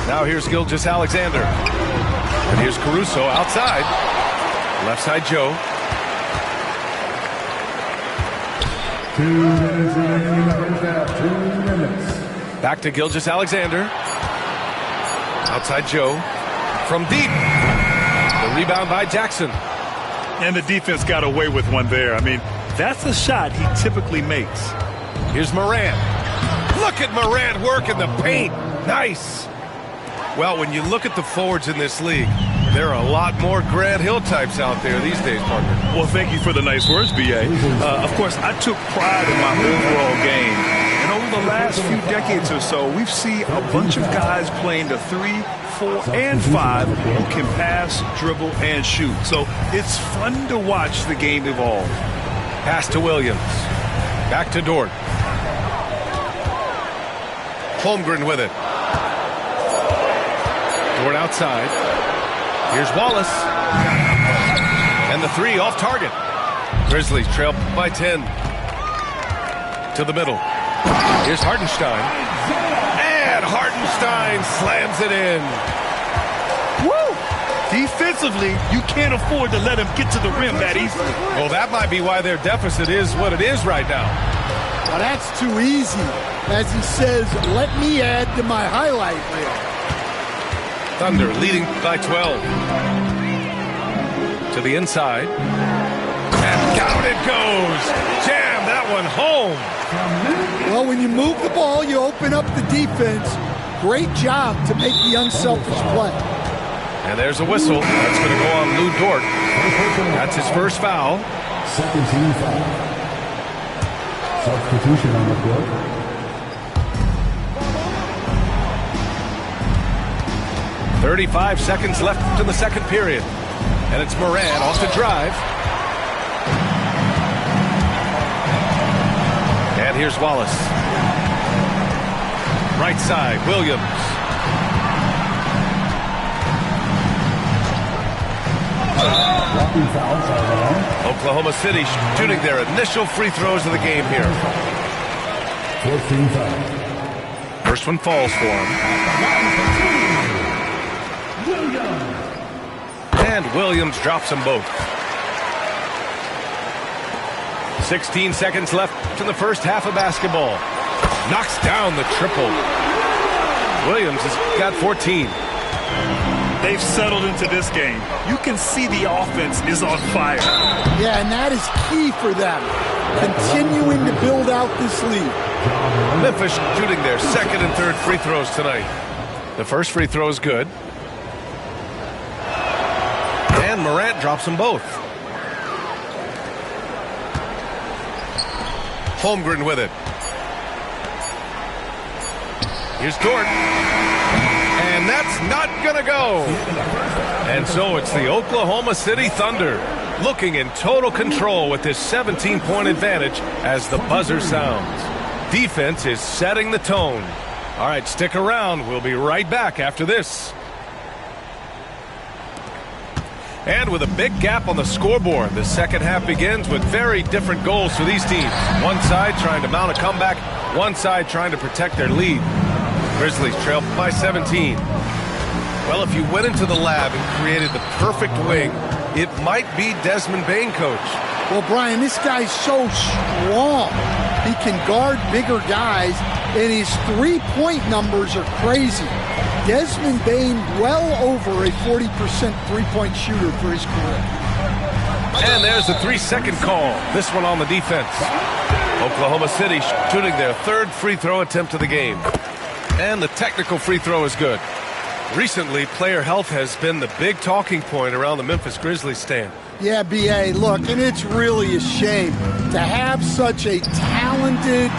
Now here's Gilgeous-Alexander. And here's Caruso outside. Left side Joe. 2 minutes remaining in the first half. 2 minutes. Back to Gilgeous-Alexander. Outside Joe. From deep. The rebound by Jackson. And the defense got away with one there. I mean, that's a shot he typically makes. Here's Morant. Look at Morant work in the paint. Nice. Well, when you look at the forwards in this league, there are a lot more Grant Hill types out there these days, partner. Well, thank you for the nice words, B.A. Of course, I took pride in my overall game. And over the last few decades or so, we've seen a bunch of guys playing the 3, 4, and 5 who can pass, dribble, and shoot. So it's fun to watch the game evolve. Pass to Williams. Back to Dort. Holmgren with it. Dort outside. Here's Wallace. And the 3 off target. Grizzlies trail by 10. to the middle. Here's Hartenstein. And Hartenstein slams it in. Woo! Defensively, you can't afford to let him get to the rim that easily. Well, that might be why their deficit is what it is right now. Well, that's too easy. As he says, let me add to my highlight reel. Thunder leading by 12. To the inside. And down it goes. Jam that one home. Well, when you move the ball, you open up the defense. Great job to make the unselfish play. And there's a whistle. That's going to go on Lou Dort. That's his first foul. Second team foul. Substitution on the court. .35 seconds left in the second period. And it's Moran off the drive. And here's Wallace. Right side, Williams. Oklahoma City shooting their initial free throws of the game here. 14 fouls. First one falls for him. And Williams drops them both. 16 seconds left in the first half of basketball. Knocks down the triple. Williams has got 14. They've settled into this game. You can see the offense is on fire. Yeah, and that is key for them. Continuing to build out this lead. Memphis shooting their second and third free throws tonight. The first free throw is good. And Morant drops them both. Holmgren with it. Here's Dort. And that's not going to go. And so it's the Oklahoma City Thunder looking in total control with this 17-point advantage as the buzzer sounds. Defense is setting the tone. All right, stick around. We'll be right back after this. And with a big gap on the scoreboard, the second half begins with very different goals for these teams. One side trying to mount a comeback, one side trying to protect their lead. Grizzlies trail by 17. Well, if you went into the lab and created the perfect wing, it might be Desmond Bane, coach. Well, Brian, this guy's so strong. He can guard bigger guys, and his three-point numbers are crazy. Desmond Bane well over a 40% three-point shooter for his career. And there's the 3-second call. This one on the defense. Oklahoma City shooting their third free throw attempt of the game. And the technical free throw is good. Recently, player health has been the big talking point around the Memphis Grizzlies stand. Yeah, B.A., look, and it's really a shame to have such a talented,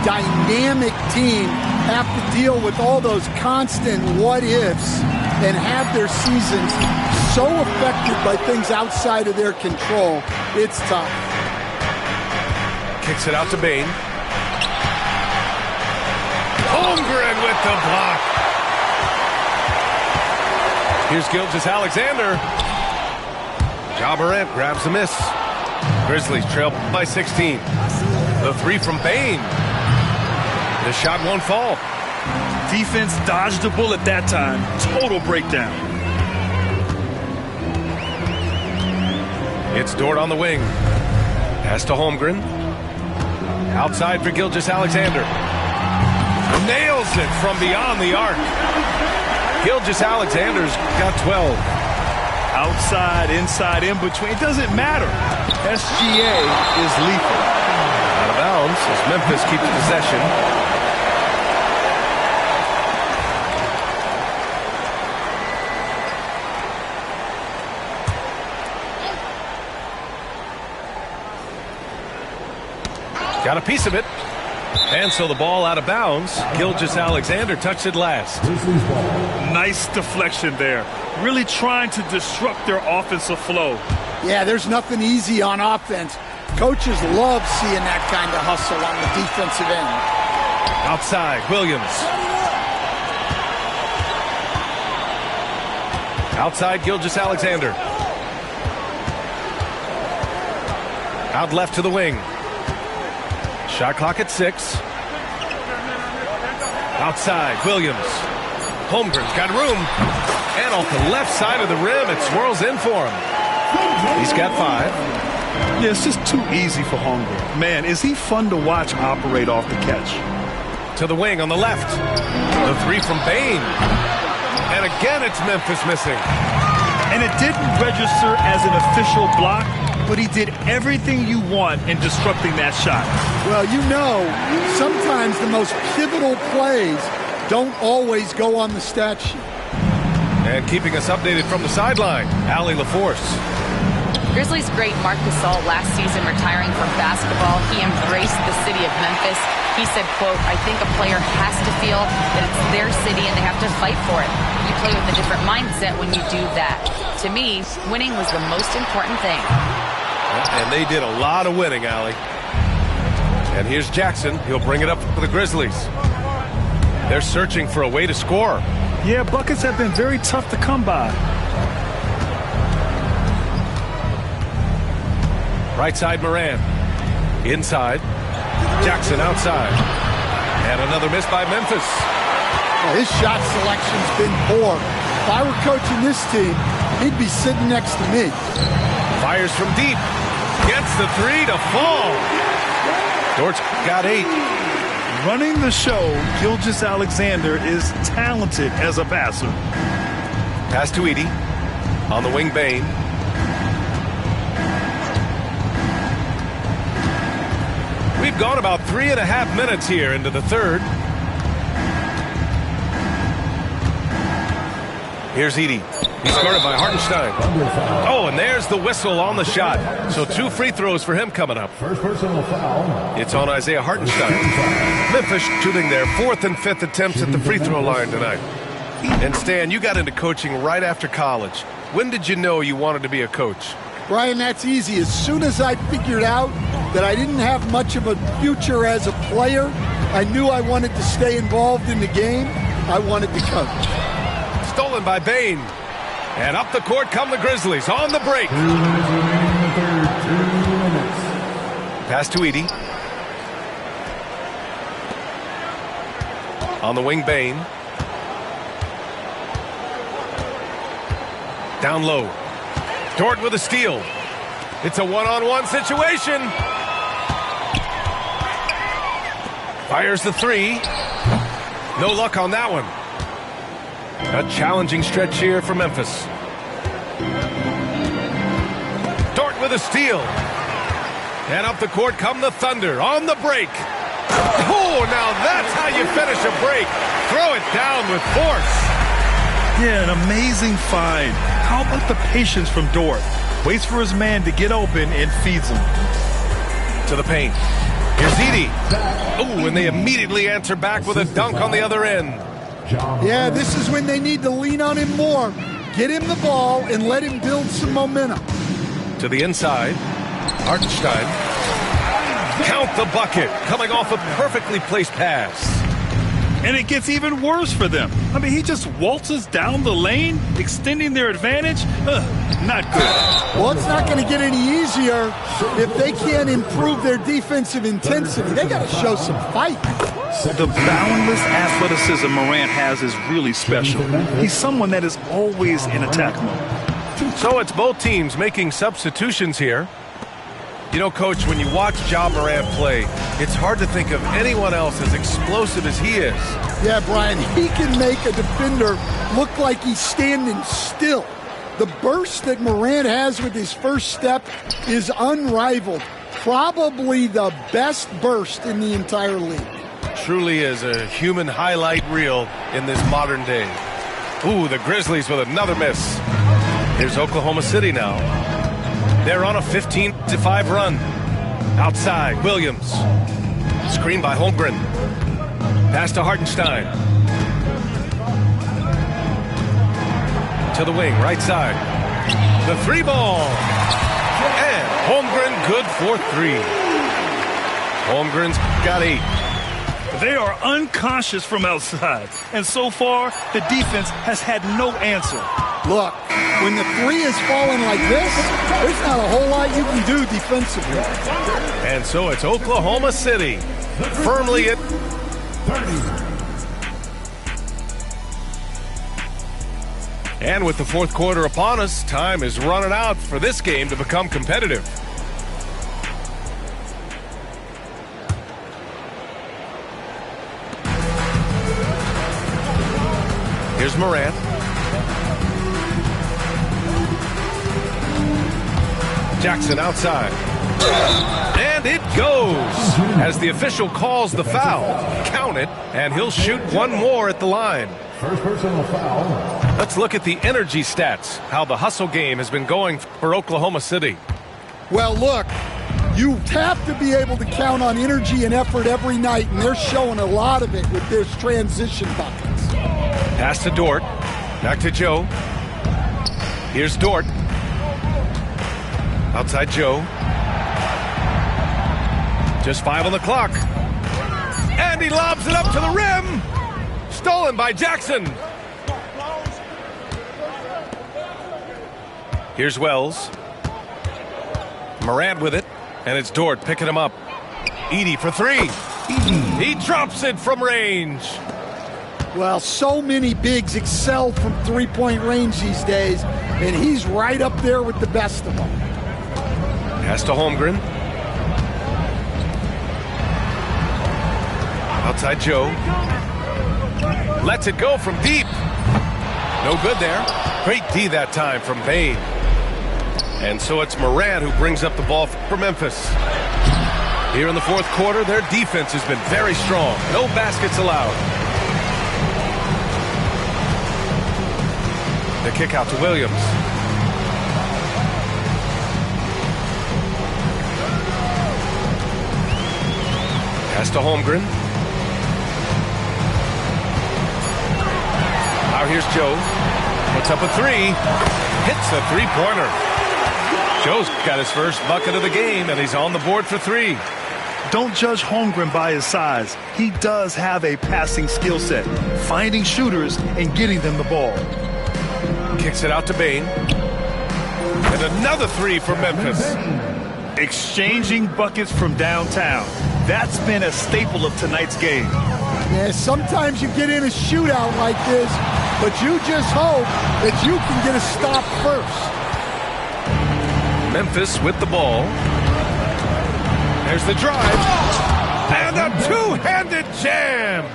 dynamic team have to deal with all those constant what-ifs and have their seasons so affected by things outside of their control. It's tough. Kicks it out to Bane. Holmgren with the block. Here's Gilgeous-Alexander. Ja Morant grabs the miss. Grizzlies trail by 16. The three from Bane. The shot won't fall. Defense dodged a bullet that time. Total breakdown. It's Dort on the wing. Pass to Holmgren. Outside for Gilgeous-Alexander. Nails it from beyond the arc. Gilgeous-Alexander's got 12. Outside, inside, in between. It doesn't matter. SGA is lethal. Out of bounds as Memphis keeps possession. Got a piece of it. And so the ball out of bounds. Gilgeous-Alexander touched it last. Nice deflection there. Really trying to disrupt their offensive flow. Yeah, there's nothing easy on offense. Coaches love seeing that kind of hustle on the defensive end. Outside, Williams. Outside, Gilgeous-Alexander. Out left to the wing. Shot clock at 6. Outside, Williams. Holmgren's got room. And off the left side of the rim, it swirls in for him. He's got 5. Yeah, it's just too easy for Holmgren. Man, is he fun to watch operate off the catch. To the wing on the left. The 3 from Bane. And again, it's Memphis missing. And it didn't register as an official block, but he did everything you want in disrupting that shot. Well, you know, sometimes the most pivotal plays don't always go on the stat sheet. And keeping us updated from the sideline, Allie LaForce. Grizzlies great Marc Gasol last season retiring from basketball. He embraced the city of Memphis. He said, quote, I think a player has to feel that it's their city and they have to fight for it. You play with a different mindset when you do that. To me, winning was the most important thing. And they did a lot of winning, Allie. And here's Jackson. He'll bring it up for the Grizzlies. They're searching for a way to score. Yeah, buckets have been very tough to come by. Right side, Moran. Inside. Jackson outside. And another miss by Memphis. Well, his shot selection's been poor. If I were coaching this team, he'd be sitting next to me. Fires from deep. Gets the 3 to fall. Dort's got 8. Running the show, Gilgeous-Alexander is talented as a passer. Pass to Edey. On the wing, Bane. We've gone about 3.5 minutes here into the third. Here's Edey. He's guarded by Hartenstein. Oh, and there's the whistle on the shot. So 2 free throws for him coming up. First personal foul. It's on Isaiah Hartenstein. Memphis shooting their 4th and 5th attempts at the free throw line tonight. And Stan, you got into coaching right after college. When did you know you wanted to be a coach? Brian, that's easy. As soon as I figured out that I didn't have much of a future as a player, I knew I wanted to stay involved in the game. I wanted to coach. Stolen by Bane. And up the court come the Grizzlies on the break. 2 minutes remaining in the third. 2 minutes. Pass to Edey. On the wing, Bane. Down low. Dort with a steal. It's a one-on-one situation. Fires the 3. No luck on that one. A challenging stretch here for Memphis. Dort with a steal. And up the court come the Thunder on the break. Oh, now that's how you finish a break. Throw it down with force. Yeah, an amazing find. How about the patience from Dort? Waits for his man to get open and feeds him. To the paint. Here's Edey. Oh, and they immediately answer back with a dunk on the other end. Yeah, this is when they need to lean on him more. Get him the ball and let him build some momentum. To the inside. Hartenstein. Count the bucket. Coming off a perfectly placed pass. And it gets even worse for them. I mean, he just waltzes down the lane, extending their advantage. Not good. Well, it's not going to get any easier if they can't improve their defensive intensity. They got to show some fight. The boundless athleticism Morant has is really special. He's someone that is always in attack mode. So it's both teams making substitutions here. You know, Coach, when you watch Ja Morant play, it's hard to think of anyone else as explosive as he is. Yeah, Brian, he can make a defender look like he's standing still. The burst that Morant has with his first step is unrivaled. Probably the best burst in the entire league. Truly is a human highlight reel in this modern day. Ooh, the Grizzlies with another miss. Here's Oklahoma City now. They're on a 15-5 run. Outside, Williams. Screen by Holmgren. Pass to Hartenstein. To the wing, right side. The 3 ball. And Holmgren good for 3. Holmgren's got 8. They are unconscious from outside. And so far, the defense has had no answer. Look, when the three is falling like this, there's not a whole lot you can do defensively. And so it's Oklahoma City firmly at 30. And with the fourth quarter upon us, time is running out for this game to become competitive. Here's Morant. Jackson outside. And it goes as the official calls the foul. Count it, and he'll shoot one more at the line. First personal foul. Let's look at the energy stats, how the hustle game has been going for Oklahoma City. Well, look, you have to be able to count on energy and effort every night, and they're showing a lot of it with their transition buckets. Pass to Dort. Back to Joe. Here's Dort. Outside Joe. Just 5 on the clock. And he lobs it up to the rim. Stolen by Jackson. Here's Wells. Morant with it. And it's Dort picking him up. Edey for 3. He drops it from range. Well, so many bigs excel from three-point range these days, and he's right up there with the best of them. Pass to Holmgren. Outside Joe. Lets it go from deep. No good there. Great D that time from Bane. And so it's Morant who brings up the ball for Memphis. Here in the fourth quarter, their defense has been very strong. No baskets allowed. The kick out to Williams. Pass to Holmgren. Now here's Joe. Puts up a 3. Hits a three-pointer. Joe's got his first bucket of the game, and he's on the board for 3. Don't judge Holmgren by his size. He does have a passing skill set, finding shooters and getting them the ball. Kicks it out to Bane. And another 3 for Memphis. Exchanging buckets from downtown. That's been a staple of tonight's game. Yeah, sometimes you get in a shootout like this, but you just hope that you can get a stop first. Memphis with the ball. There's the drive. And a two-handed jam.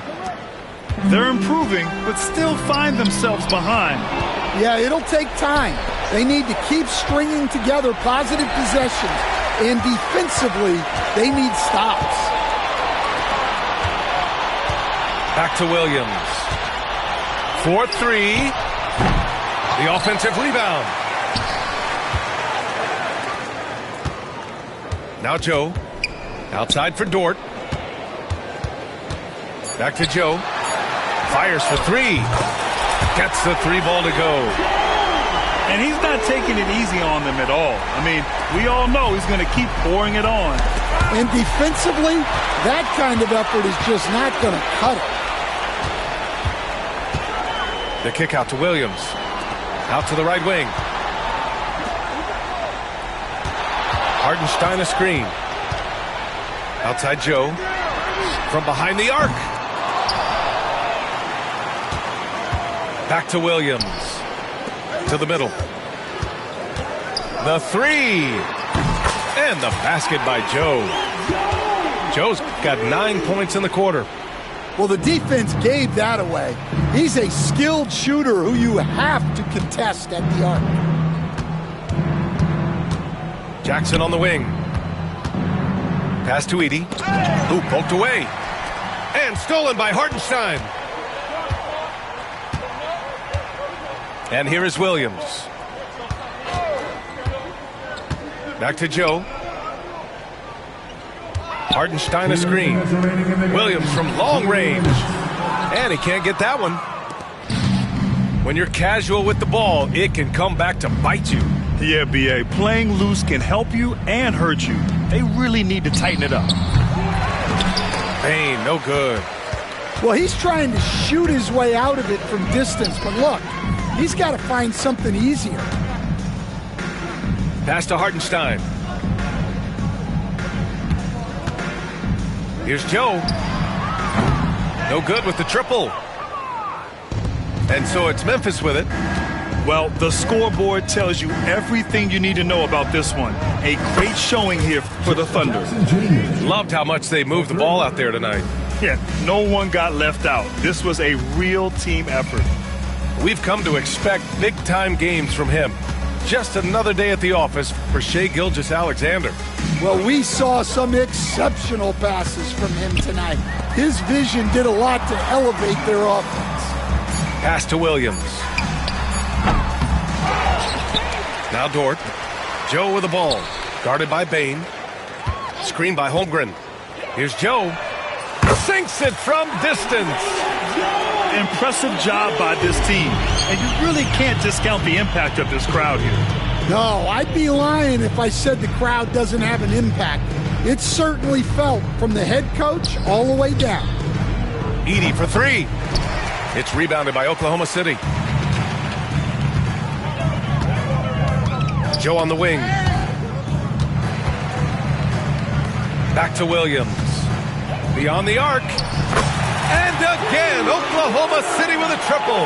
They're improving, but still find themselves behind. Yeah, it'll take time. They need to keep stringing together positive possessions, and defensively, they need stops. Back to Williams. 4-3. The offensive rebound. Now Joe. Outside for Dort. Back to Joe. Fires for 3. Gets the 3 ball to go. And he's not taking it easy on them at all. I mean, we all know he's going to keep pouring it on. And defensively, that kind of effort is just not going to cut it. The kick out to Williams. Out to the right wing. Hartenstein a screen. Outside Joe. From behind the arc. Back to Williams. To the middle. The 3. And the basket by Joe. Joe's got 9 points in the quarter. Well, the defense gave that away. He's a skilled shooter who you have to contest at the arc. Jackson on the wing. Pass to Edey. Who poked away. And stolen by Hartenstein. And here is Williams. Back to Joe. Hartenstein a screen. Williams from long range. And he can't get that one. When you're casual with the ball, it can come back to bite you. Yeah, B.A. Playing loose can help you and hurt you. They really need to tighten it up. Bane, no good. Well, he's trying to shoot his way out of it from distance, but look, He's got to find something easier. Pass to Hartenstein. Here's Joe. No good with the triple. And so it's Memphis with it. Well, the scoreboard tells you everything you need to know about this one. A great showing here for the Thunder. Loved how much they moved the ball out there tonight. Yeah, no one got left out. This was a real team effort. We've come to expect big-time games from him. Just another day at the office for Shai Gilgeous-Alexander. Well, we saw some exceptional passes from him tonight. His vision did a lot to elevate their offense. Pass to Williams. Now Dort. Joe with the ball. Guarded by Bane. Screened by Holmgren. Here's Joe. Sinks it from distance. Impressive job by this team. And you really can't discount the impact of this crowd here. No, I'd be lying if I said the crowd doesn't have an impact. It's certainly felt from the head coach all the way down. Edey for three. It's rebounded by Oklahoma City. Joe on the wing. Back to Williams. Beyond the arc. And again, Oklahoma City with a triple.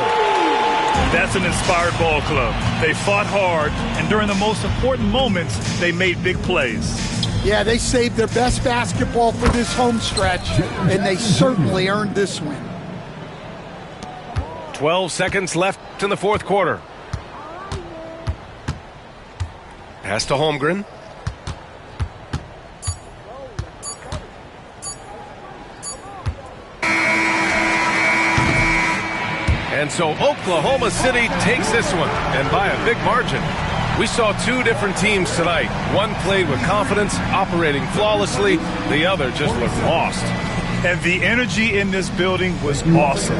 That's an inspired ball club. They fought hard, and during the most important moments, they made big plays. Yeah, they saved their best basketball for this home stretch, and they certainly earned this win. 12 seconds left in the fourth quarter. Pass to Holmgren. And so Oklahoma City takes this one, and by a big margin. We saw two different teams tonight. One played with confidence, operating flawlessly. The other just looked lost. And the energy in this building was awesome.